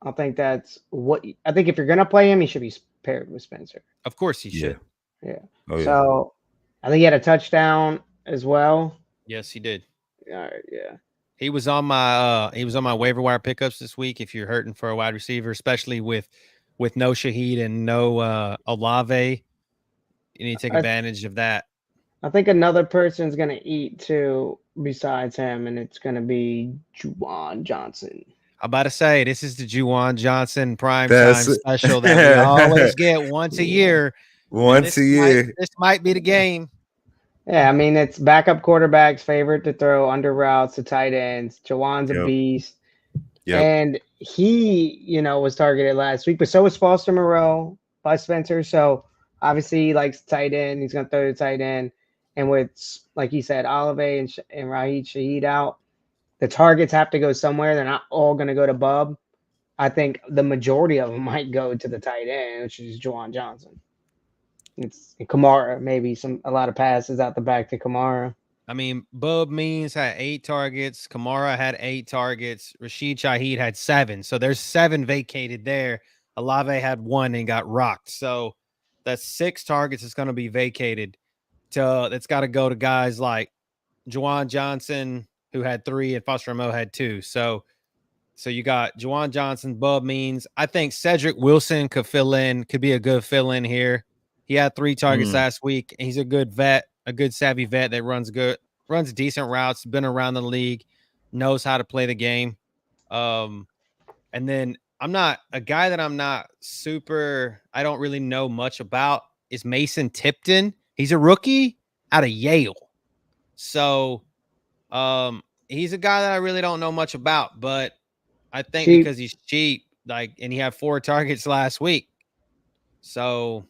I think if you're gonna play him, he should be paired with Spencer. Of course he should. Yeah. So I think he had a touchdown as well. Yes, he did. All right, yeah. He was on my waiver wire pickups this week. If you're hurting for a wide receiver, especially with no Shaheed and no Olave, you need to take advantage of that. I think another person's gonna eat too besides him, and it's gonna be Juwan Johnson. I'm about to say this is the Juwan Johnson primetime special that we always get once a year. Once a year. This might be the game. Yeah, I mean, it's backup quarterback's favorite to throw under routes to tight ends. Jawan's a beast. And he, was targeted last week, but so was Foster Moreau by Spencer. So obviously he likes tight end. He's going to throw the tight end. And with, like he said, Olave and Raheed Shaheed out, the targets have to go somewhere. They're not all going to go to Bub. I think the majority of them might go to the tight end, which is Juwan Johnson. It's Kamara, maybe a lot of passes out the back to Kamara. I mean, Bub Means had 8 targets. Kamara had 8 targets. Rashid Shaheed had 7. So there's 7 vacated there. Olave had 1 and got rocked. So that's 6 targets that's going to be vacated. That's got to go to guys like Juwan Johnson, who had 3, and Foster Moreau had 2. So you got Juwan Johnson, Bub Means. I think Cedric Wilson could be a good fill-in here. He had 3 targets last week. And he's a good vet, a good savvy vet that runs decent routes, been around the league, knows how to play the game. And then I don't really know much about is Mason Tipton. He's a rookie out of Yale. So he's a guy that I really don't know much about, but I think because he's cheap, and he had 4 targets last week. So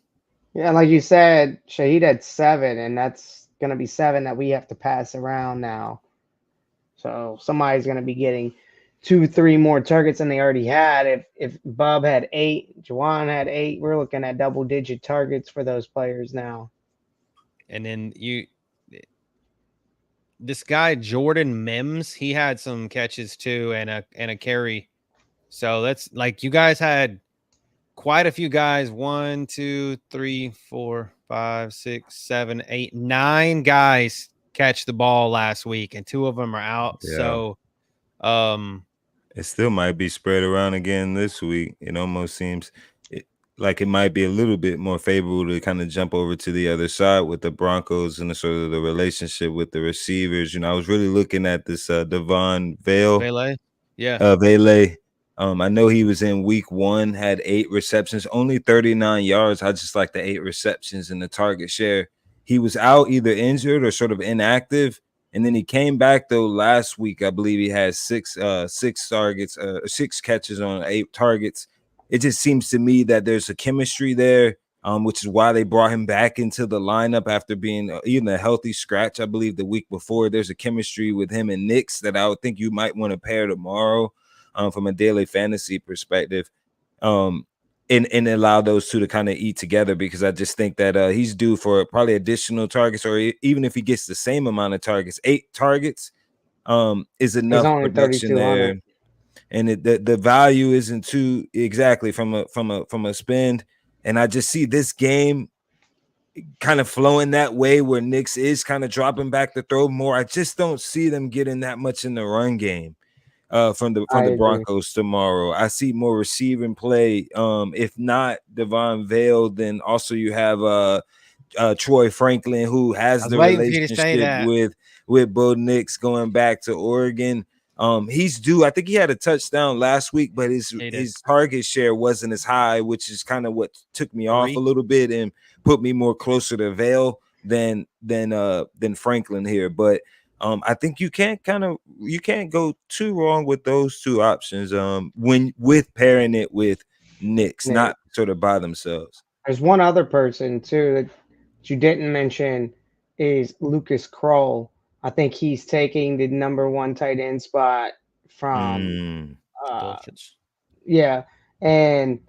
yeah, like you said, Shaheed had 7, and that's going to be 7 that we have to pass around now. So somebody's going to be getting 2-3 more targets than they already had. If Bub had 8, Juwan had 8, we're looking at double-digit targets for those players now. And then this guy Jordan Mims, he had some catches too and a carry. So that's you guys had quite a few guys. 1, 2, 3, 4, 5, 6, 7, 8, 9 guys catch the ball last week, and 2 of them are out. Yeah. So it still might be spread around again this week. It almost seems like it might be a little bit more favorable to kind of jump over to the other side with the Broncos and the relationship with the receivers. I was really looking at this Devon Vale. Yeah. Vele. I know he was in week 1, had 8 receptions, only 39 yards. I just like the 8 receptions and the target share. He was out either injured or sort of inactive. And then he came back though last week. I believe he had 6 targets, 6 catches on 8 targets. It just seems to me that there's a chemistry there, which is why they brought him back into the lineup after being even a healthy scratch. I believe the week before, there's a chemistry with him and Nix that I would think you might want to pair tomorrow. From a daily fantasy perspective, and allow those 2 to kind of eat together, because I just think that he's due for probably additional targets, or even if he gets the same amount of targets, 8 targets is enough production there, and the value isn't too exactly from a spend, and I just see this game kind of flowing that way where Nix is kind of dropping back to throw more. I just don't see them getting that much in the run game. From the Broncos tomorrow. I see more receiving play. If not Devon Vale, then also you have Troy Franklin, who has the relationship with Bo Nix going back to Oregon. He's due. I think he had a touchdown last week, but his target share wasn't as high, which is kind of what took me off a little bit and put me more closer to Vale than Franklin here. But I think you can't go too wrong with those 2 options with pairing it with Nix, not sort of by themselves. There's one other person too that you didn't mention is Lucas Kroll. I think he's taking the number 1 tight end spot from Dolphins. Yeah, and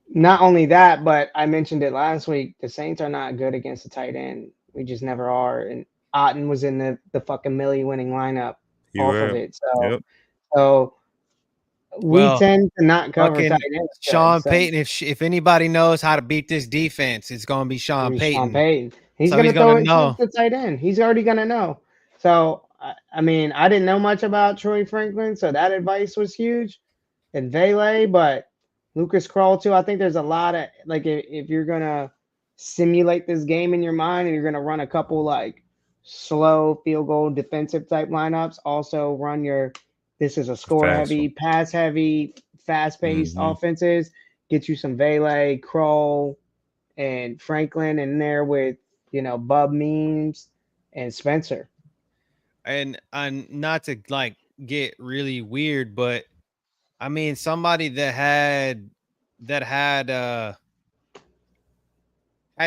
not only that, but I mentioned it last week. The Saints are not good against the tight end. We just never are, and Otten was in the fucking Millie winning lineup of it. So we tend to not cover tight ends. Sean Payton, if anybody knows how to beat this defense, it's going to be Sean Payton. He's going to throw it to the tight end. He's already going to know. So I mean, I didn't know much about Troy Franklin, so that advice was huge. And Vele, but Lucas Kroll too. I think there's a lot of like if you're gonna simulate this game in your mind and you're gonna run a couple like slow field goal defensive type lineups, also run your this is a score Fast heavy, one. pass heavy, fast paced offenses. Get you some Vele, Kroll, and Franklin in there with Bub Means and Spencer. And not to like get really weird, but I mean somebody that had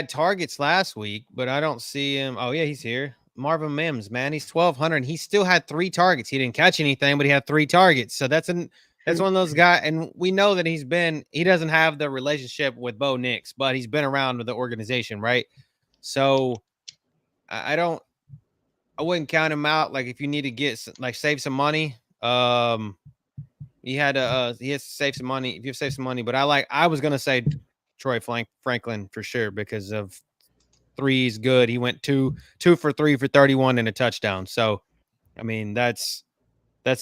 targets last week, but I don't see him. Oh yeah, he's here. Marvin Mims, man, he's 1,200. He still had 3 targets. He didn't catch anything, but he had 3 targets. So that's one of those guys, and we know that he doesn't have the relationship with Bo Nix, but he's been around with the organization, right? So I wouldn't count him out. Like if you need to save some money, he has to save some money. If you have to save some money, but I was gonna say Troy Franklin for sure because of 3 is good. He went 2 for 3 for 31 and a touchdown. So I mean that's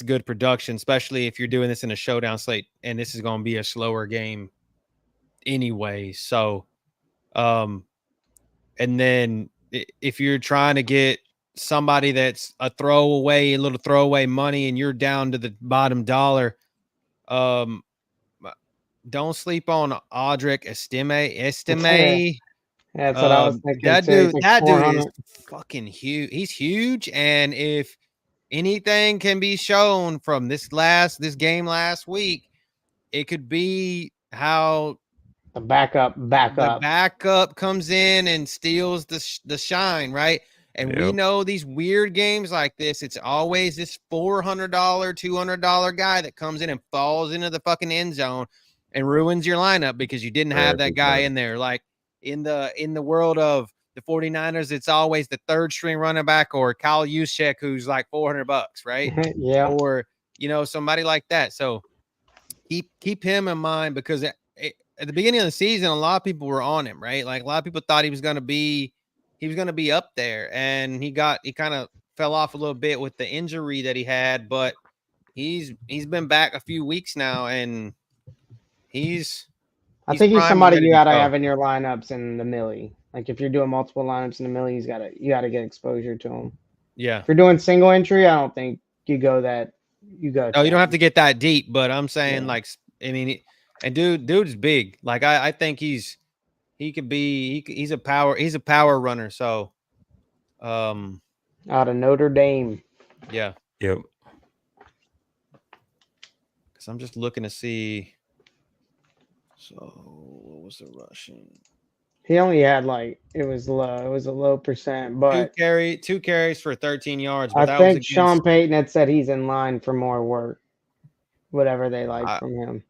good production, especially if you're doing this in a showdown slate, and this is going to be a slower game anyway. So, and then if you're trying to get somebody that's a little throwaway money, and you're down to the bottom dollar, don't sleep on Audric Estime. That's what I was thinking That too. dude Like is fucking huge. He's huge, and if anything can be shown from this game last week, it could be how the backup comes in and steals the shine, right? And we Yep. know these weird games like this, it's always this $400, $200 guy that comes in and falls into the fucking end zone and ruins your lineup because you didn't have that guy in there. Like in the world of the 49ers, it's always the 3rd string running back or Kyle Juszczyk, who's like $400, right? Yeah. Or somebody like that. So keep him in mind, because at the beginning of the season, a lot of people were on him, right? Like a lot of people thought he was going to be up there, and he kind of fell off a little bit with the injury that he had, but he's been back a few weeks now, and I think he's primed and somebody ready you to gotta go. have in your lineups in the millie. Like if you're doing multiple lineups in the millie, you gotta get exposure to him. Yeah. If you're doing single entry, I don't think you go that. You go. Oh, you don't have to get that deep, but I'm saying Yeah. and dude's big. Like I think he's a power runner. So, Out of Notre Dame. yeah. Yep. Because I'm just looking to see. So what was the rushing? He only had it was low. It was a low percent, but 2 carries for 13 yards. But I that think was Sean Payton had said he's in line for more work, whatever they like from him.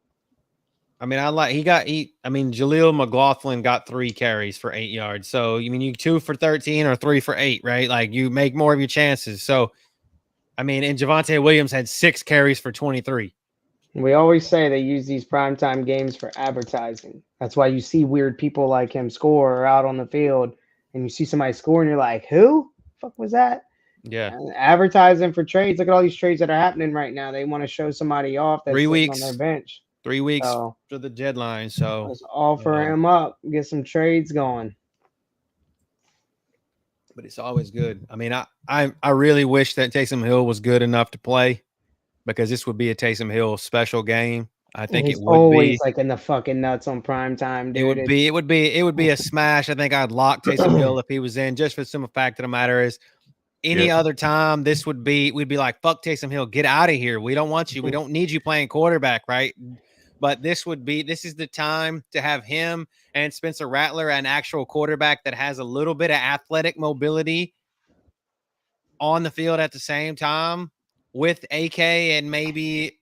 I mean, Jaleel McLaughlin got 3 carries for 8 yards. So you 2 for 13 or 3 for 8, right? Like you make more of your chances. So, and Javonte Williams had 6 carries for 23. We always say they use these primetime games for advertising. That's why you see weird people like him score out on the field, and you see somebody score, and you're like, "Who? The fuck was that?" Yeah. And advertising for trades. Look at all these trades that are happening right now. They want to show somebody off that's 3 sitting weeks on their bench. 3 weeks So to the deadline. So let's offer him up, get some trades going. But it's always good. I really wish that Taysom Hill was good enough to play, because this would be a Taysom Hill special game. I think He's it would always be. in the fucking nuts on prime time, dude. It would be a smash. I think I'd lock Taysom Hill if he was in, just for the simple fact of the matter is any other time we'd be like, fuck Taysom Hill, get out of here. We don't want you. We don't need you playing quarterback, right? But this is the time to have him and Spencer Rattler, an actual quarterback that has a little bit of athletic mobility on the field at the same time, with AK and maybe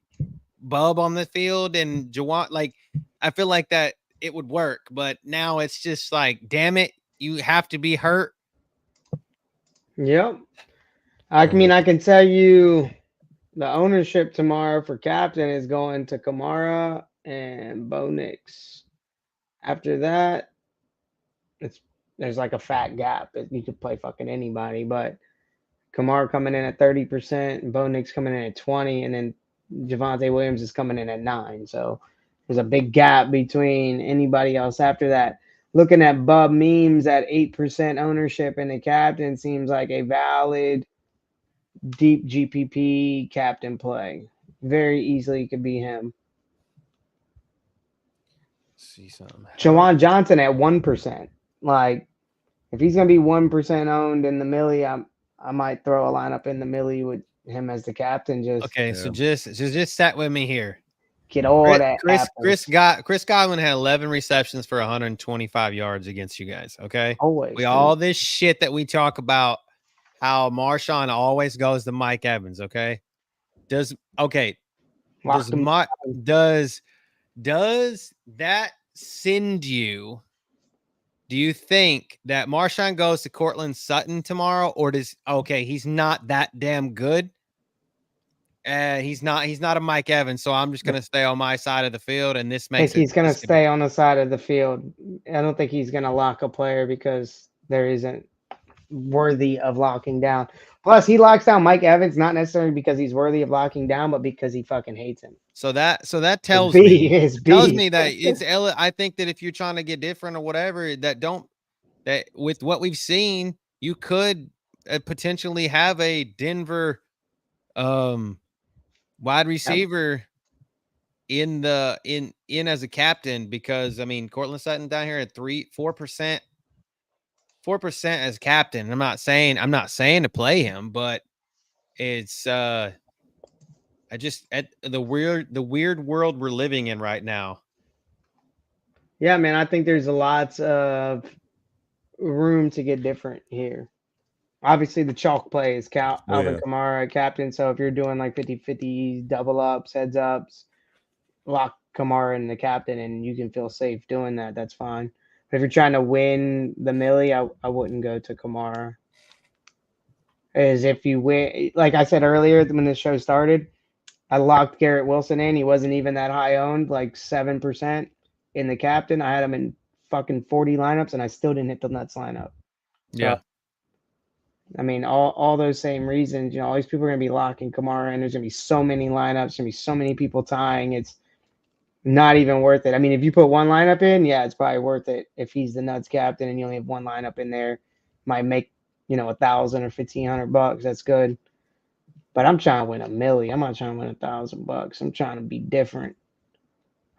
Bub on the field and Jawan. Like, I feel like that it would work, but now it's just like, damn it, you have to be hurt. Yep. I can tell you the ownership tomorrow for captain is going to Kamara and Bo Nix. After that, there's like a fat gap. You could play fucking anybody, but Kamara coming in at 30%, and Bo Nix coming in at 20%, and then Javonte Williams is coming in at 9%. So there's a big gap between anybody else after that. Looking at Bub Memes at 8% ownership in the captain seems like a valid deep GPP captain play. Very easily could be him. See something. Jawan Johnson at 1%. Like, if he's gonna be 1% owned in the millie, I might throw a lineup in the millie with him as the captain. So just sat with me here. Get all that. Chris Godwin had 11 receptions for 125 yards against you guys. Okay, always all this shit that we talk about, how Marshawn always goes to Mike Evans. Okay, does that send you? Do you think that Marshawn goes to Cortland Sutton tomorrow, or he's not that damn good? He's not a Mike Evans, so I'm just gonna stay on my side of the field, and this makes he's gonna stay on the side of the field. I don't think he's gonna lock a player because there isn't worthy of locking down. Plus, he locks down Mike Evans not necessarily because he's worthy of locking down, but because he fucking hates him. So that tells me that it's. I think that if you're trying to get different or whatever, that with what we've seen, you could potentially have a Denver wide receiver in as a captain, because I mean Cortland Sutton down here at 4% as captain. I'm not saying to play him, but it's at the weird world we're living in right now. Yeah, man, I think there's lots of room to get different here. Obviously, the chalk play is Alvin Kamara, captain. So if you're doing like 50-50 double ups, heads ups, lock Kamara in the captain, and you can feel safe doing that. That's fine. But if you're trying to win the millie, I wouldn't go to Kamara. As if you win, like I said earlier when the show started, I locked Garrett Wilson in. He wasn't even that high owned, like 7% in the captain. I had him in fucking 40 lineups, and I still didn't hit the nuts lineup. So, yeah. I mean, all those same reasons, all these people are going to be locking Kamara, and there's going to be so many lineups, going to be so many people tying. It's not even worth it. I mean, if you put one lineup in, yeah, it's probably worth it. If he's the nuts captain and you only have one lineup in there, might make, $1,000 or $1,500. That's good. But I'm trying to win a millie. I'm not trying to win $1,000. I'm trying to be different.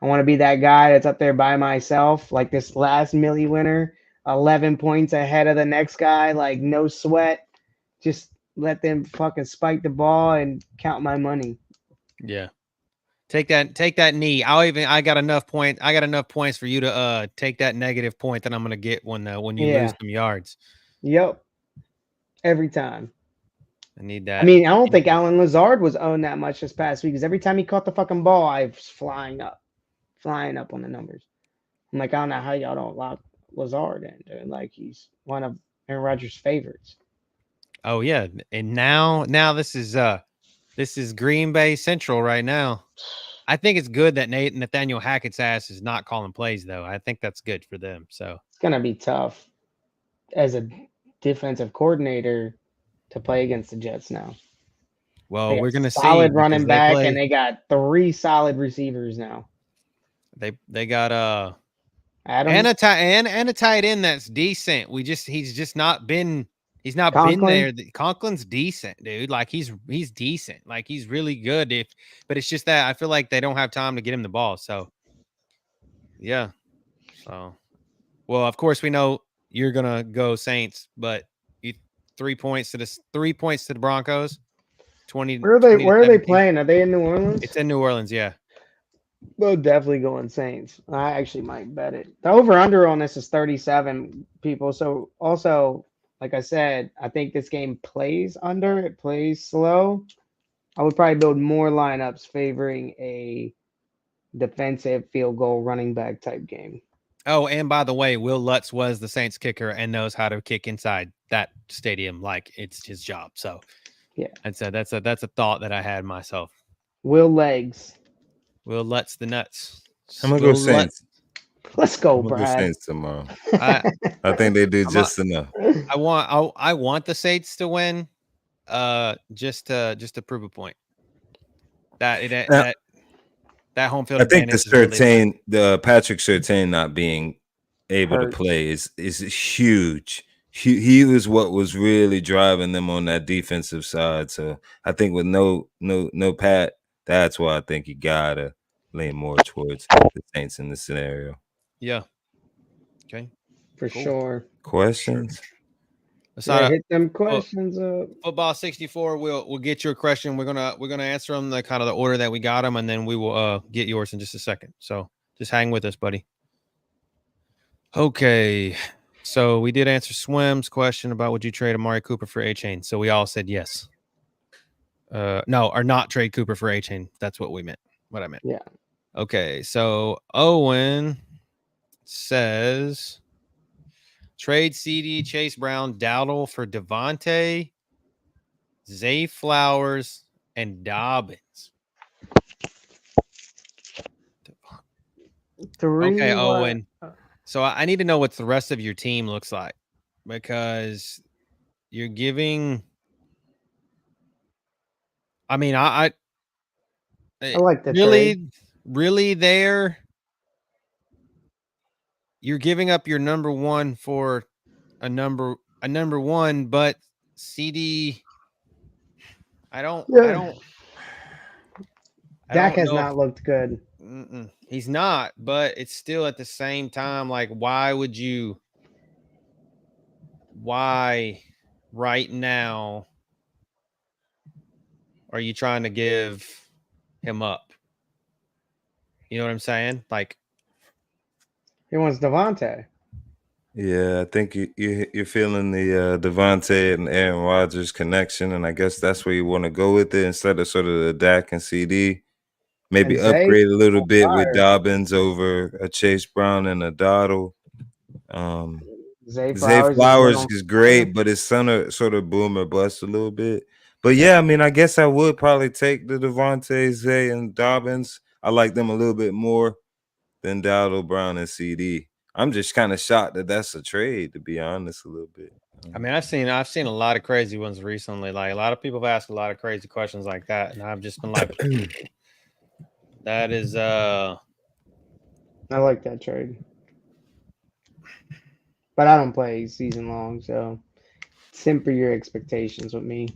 I want to be that guy that's up there by myself, like this last millie winner, 11 points ahead of the next guy, like no sweat. Just let them fucking spike the ball and count my money. Yeah. Take that knee. I got enough points for you to take that negative point that I'm gonna get when you lose some yards. Yep. Every time. I need that. I mean, I don't think Allen Lazard was owned that much this past week, because every time he caught the fucking ball, I was flying up on the numbers. I'm like, I don't know how y'all don't lock Lazard in, dude. Like, he's one of Aaron Rodgers' favorites. Oh yeah, and now this is Green Bay Central right now. I think it's good that Nathaniel Hackett's ass is not calling plays, though. I think that's good for them. So it's gonna be tough as a defensive coordinator to play against the Jets now. Well, we're gonna see solid running back, and they got 3 solid receivers now. They got Adam and a tight end that's decent. He's not been there. Conklin's decent, dude. Like he's decent. Like he's really good. But it's just that I feel like they don't have time to get him the ball. So yeah. So well, of course we know you're gonna go Saints, but 3 points to the Broncos. 20. Where are they playing? Are they in New Orleans? It's in New Orleans, yeah. They'll definitely go in Saints. I actually might bet it. The over-under on this is 37 people. So also, like I said, I think this game plays under. It plays slow. I would probably build more lineups favoring a defensive field goal running back type game. Oh, and by the way, Will Lutz was the Saints kicker and knows how to kick inside that stadium like it's his job. So yeah, that's a thought that I had myself. Will Legs. Will Lutz the nuts. I'm gonna go Saints. Let's go, Brad. Go Saints tomorrow. I think they do just enough. I want the Saints to win. just to prove a point. That home field I think advantage is really the Patrick Surtain not being able Hurts. to play is huge. He was what was really driving them on that defensive side. So I think with no Pat, that's why I think you gotta lean more towards the Saints in this scenario. Yeah. Okay. For Cool. sure. Questions? Let's Yeah, not hit them questions up. Football 64. We'll get your question. We're gonna answer them the kind of the order that we got them, and then we will get yours in just a second. So just hang with us, buddy. Okay. So we did answer Swim's question about would you trade Amari Cooper for A-Chain? So we all said yes. No, or not trade Cooper for A-Chain. That's what we meant. What I meant. Yeah. Okay. So Owen says trade CD, Chase Brown, Dowdle for Devontae, Zay Flowers, and Dobbins. Okay, Owen. So I need to know what the rest of your team looks like because you're giving. I mean, I like the trade. Really there. You're giving up your number one for a number one, but CD. Dak has not looked good. He's not, but it's still at the same time. Like, why right now are you trying to give him up? You know what I'm saying? Like, he wants Devontae. Yeah, I think you're feeling the Devontae and Aaron Rodgers connection, and I guess that's where you want to go with it instead of sort of the Dak and CD. Maybe And Zay, upgrade a little bit with Dobbins over a Chase Brown and a Dowdle. Zay Flowers is great, but it's sort of boom or bust a little bit. But yeah, I mean, I guess I would probably take the Devontae, Zay, and Dobbins. I like them a little bit more than Dowdle, Brown, and CD. I'm just kind of shocked that that's a trade, to be honest, a little bit. I mean, I've seen a lot of crazy ones recently. Like a lot of people have asked a lot of crazy questions like that, and I've just been like, that is I like that trade. But I don't play season long, so temper your expectations with me.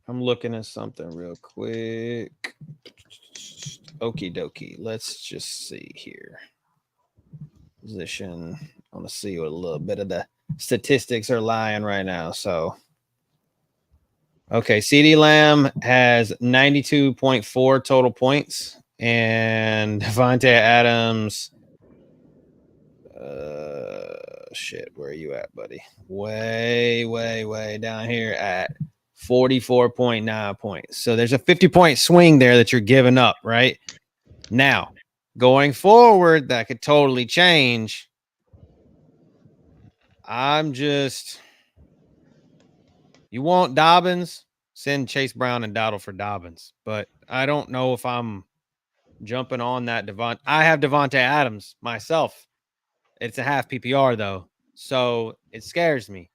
I'm looking at something real quick. Okie dokie. Let's just see here. Position. I want to see what a little bit of the statistics are lying right now. So, okay, CeeDee Lamb has 92.4 total points, and Devontae Adams. Shit, where are you at, buddy? Way down here at 44.9 points. So there's a 50-point swing there that you're giving up, right? Now, going forward, that could totally change. You want Dobbins? Send Chase Brown and Dowdle for Dobbins. But I don't know if I'm jumping on that I have Devontae Adams myself. It's a half PPR, though. So it scares me.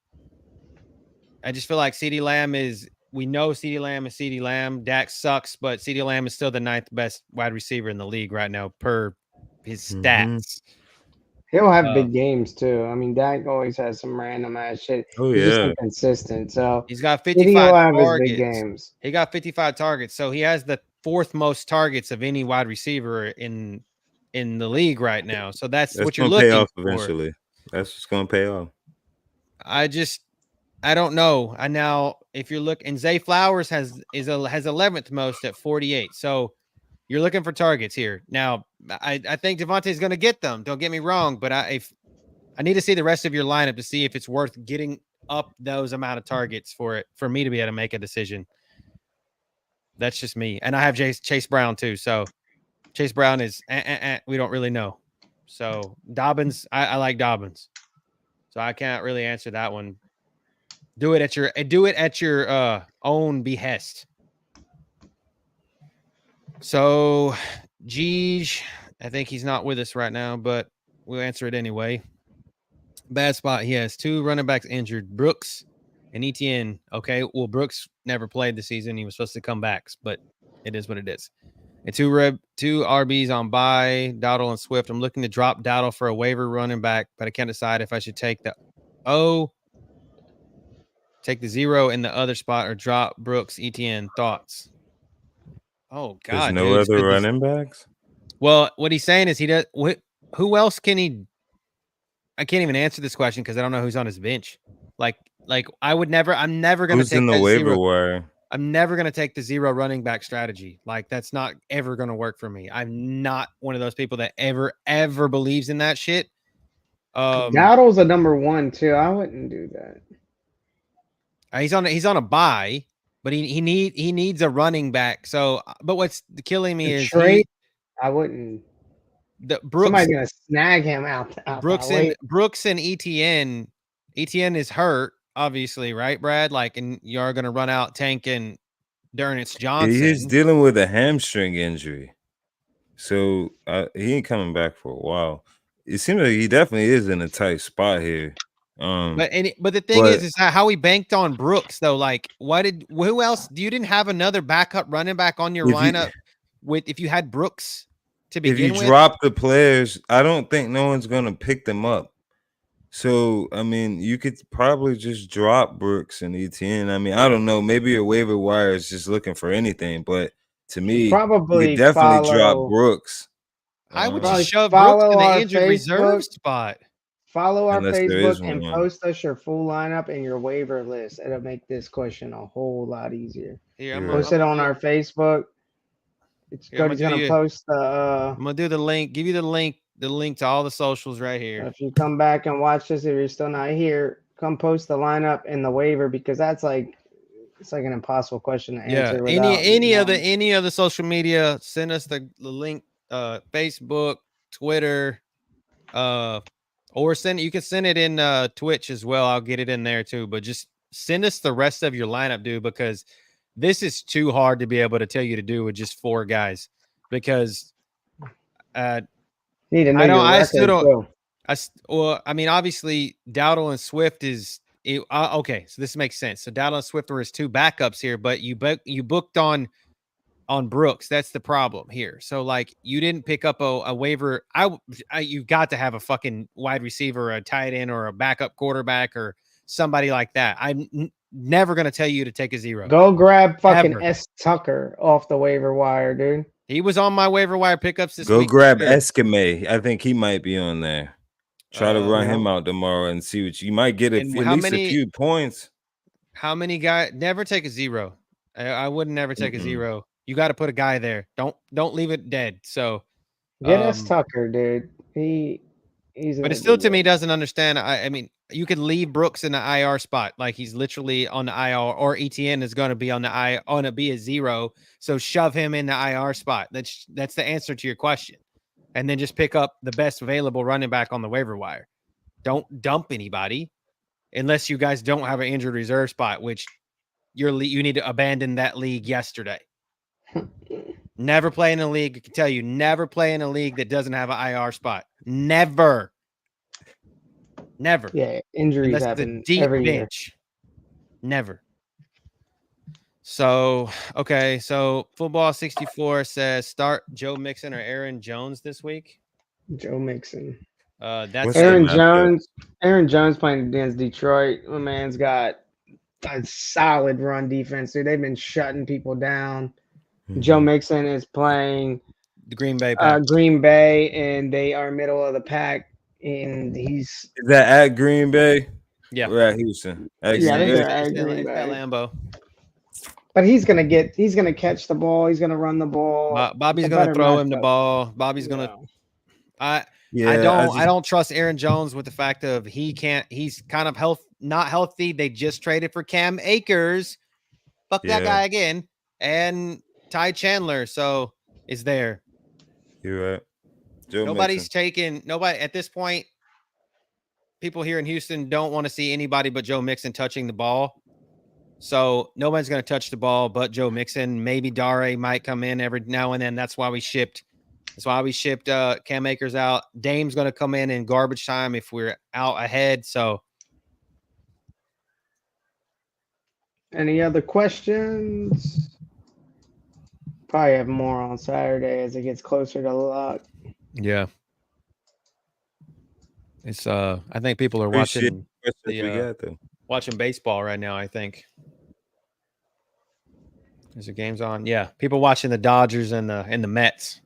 I just feel like CeeDee Lamb we know CeeDee Lamb is CeeDee Lamb. Dak sucks, but CeeDee Lamb is still the 9th best wide receiver in the league right now per his stats. He'll have big games too. I mean, Dak always has some random ass shit. Oh, He's just yeah. inconsistent. So he's got 55 targets. Big games. He got 55 targets. So he has the 4th most targets of any wide receiver in the league right now. So that's what you're looking pay off for. Eventually. That's what's going to pay off. I don't know. And now if you're looking, Zay Flowers has 11th most at 48. So you're looking for targets here. Now, I think Devontae is going to get them. Don't get me wrong, but I need to see the rest of your lineup to see if it's worth getting up those amount of targets for me to be able to make a decision. That's just me. And I have Chase Brown too. So Chase Brown is we don't really know. So Dobbins, I like Dobbins. So I can't really answer that one. Do it at your own behest. So Jeej, I think he's not with us right now, but we'll answer it anyway. Bad spot. He has 2 running backs injured. Brooks and Etienne. Okay, well, Brooks never played the season. He was supposed to come back, but it is what it is. And two RBs on bye, Dowdle and Swift. I'm looking to drop Dowdle for a waiver running back, but I can't decide if I should take the take the 0 in the other spot or drop Brooks, Etienne. Thoughts? Oh There's God, no dude. other running backs. Well, what he's saying is he does. Who else can he? I can't even answer this question because I don't know who's on his bench. Like I would never. I'm never going to Who's take in the that waiver 0. wire? I'm never going to take the 0 running back strategy. Like that's not ever going to work for me. I'm not one of those people that ever believes in that shit. Dowdle's a number 1 too. I wouldn't do that. He's on a bye, but he needs a running back. So, but what's killing me is trade. I wouldn't. The Brooks. Somebody's gonna snag him out Brooks and Etienne. Etienne is hurt, obviously, right, Brad? Like, and you are going to run out Tank and Dernitz Johnson. He's dealing with a hamstring injury, so he ain't coming back for a while. It seems like he definitely is in a tight spot here. But the thing is how he banked on Brooks though. Like, who else? You didn't have another backup running back on your lineup if you had Brooks to begin with. If you drop the players, I don't think no one's gonna pick them up. So I mean, you could probably just drop Brooks and Etienne. I mean, I don't know. Maybe your waiver wire is just looking for anything, but to me, probably you could definitely drop Brooks. I would just shove Brooks in the injured reserve spot. Follow our Facebook and post us your full lineup and your waiver list. It'll make this question a whole lot easier. Here, post it on our Facebook. Cody's gonna post the. I'm gonna do the link. Give you the link to all the socials right here. If you come back and watch this, if you're still not here, come post the lineup and the waiver because it's like an impossible question to answer. Any of the social media, send us the link. Facebook, Twitter, or you can send it in Twitch as well. I'll get it in there too. But just send us the rest of your lineup, dude, because this is too hard to be able to tell you to do with just 4 guys. Because I still don't. I mean, obviously, Dowdle and Swift is okay. So this makes sense. So Dowdle and Swift were his 2 backups here, but you booked on Brooks. That's the problem here. So like you didn't pick up a waiver. You've got to have a fucking wide receiver, a tight end, or a backup quarterback, or somebody like that. I'm never going to tell you to take a 0. Go grab fucking S. Tucker off the waiver wire, dude. He was on my waiver wire pickups this week. Go grab Eskime. I think he might be on there. Try to run him out tomorrow and see what you might get at least a few points. How many guys? Never take a 0. I wouldn't never take a 0. You got to put a guy there. Don't leave it dead. So get S. Tucker, dude. He's. But it still to me doesn't understand. I mean, you could leave Brooks in the IR spot, like he's literally on the IR, or Etienne is going to be on to be a 0. So shove him in the IR spot. That's the answer to your question. And then just pick up the best available running back on the waiver wire. Don't dump anybody unless you guys don't have an injured reserve spot, which you need to abandon that league yesterday. Never play in a league. I can tell you, never play in a league that doesn't have an IR spot. Never. Yeah, injuries happen deep every bench. Year. Never. So, okay. So, Football 64 says start Joe Mixon or Aaron Jones this week. Joe Mixon. That's Aaron Jones. Aaron Jones playing against Detroit. My man's got a solid run defense. Dude, they've been shutting people down. Joe Mixon is playing the Green Bay and they are middle of the pack. And is that at Green Bay? Yeah, we're at Houston. I think they're at Green Bay. Lambeau. But he's gonna catch the ball. He's gonna run the ball. Bobby's gonna throw him the ball. Bobby's gonna. I don't trust Aaron Jones with the fact of he's kind of not healthy. They just traded for Cam Akers. Fuck that guy again. And Ty Chandler, so is there. You're right. Nobody's taking nobody at this point. People here in Houston don't want to see anybody but Joe Mixon touching the ball. So nobody's going to touch the ball but Joe Mixon. Maybe Dare might come in every now and then. That's why we shipped Cam Akers out. Dame's going to come in garbage time if we're out ahead. So Any other questions? Probably have more on Saturday as it gets closer to lock. Yeah. It's I think people are Appreciate watching the questions we got though. watching baseball right now, I think. Is there games on? Yeah. People watching the Dodgers and the Mets.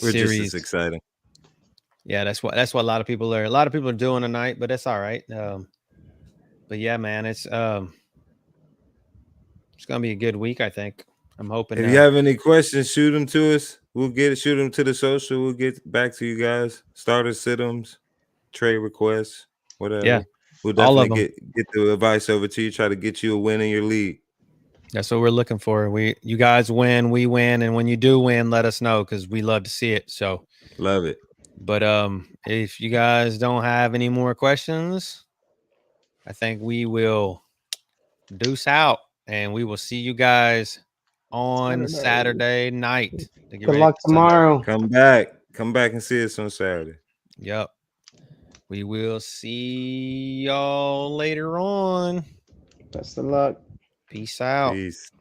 We're just Series. as exciting. Yeah, that's what a lot of people are doing tonight, but that's all right. But yeah, man, it's gonna be a good week, I think. I'm hoping. If you have any questions, shoot them to us. Shoot them to the social. We'll get back to you guys. Starter sit-ems, trade requests, whatever. Yeah, we'll all of definitely get the advice over to you. Try to get you a win in your league. That's what we're looking for. You guys win, we win, and when you do win, let us know because we love to see it. So love it. But if you guys don't have any more questions, I think we will deuce out, and we will see you guys on Saturday night. Good luck tomorrow. Come back and see us on Saturday. Yep. We will see y'all later on. Best of luck. Peace out. Peace.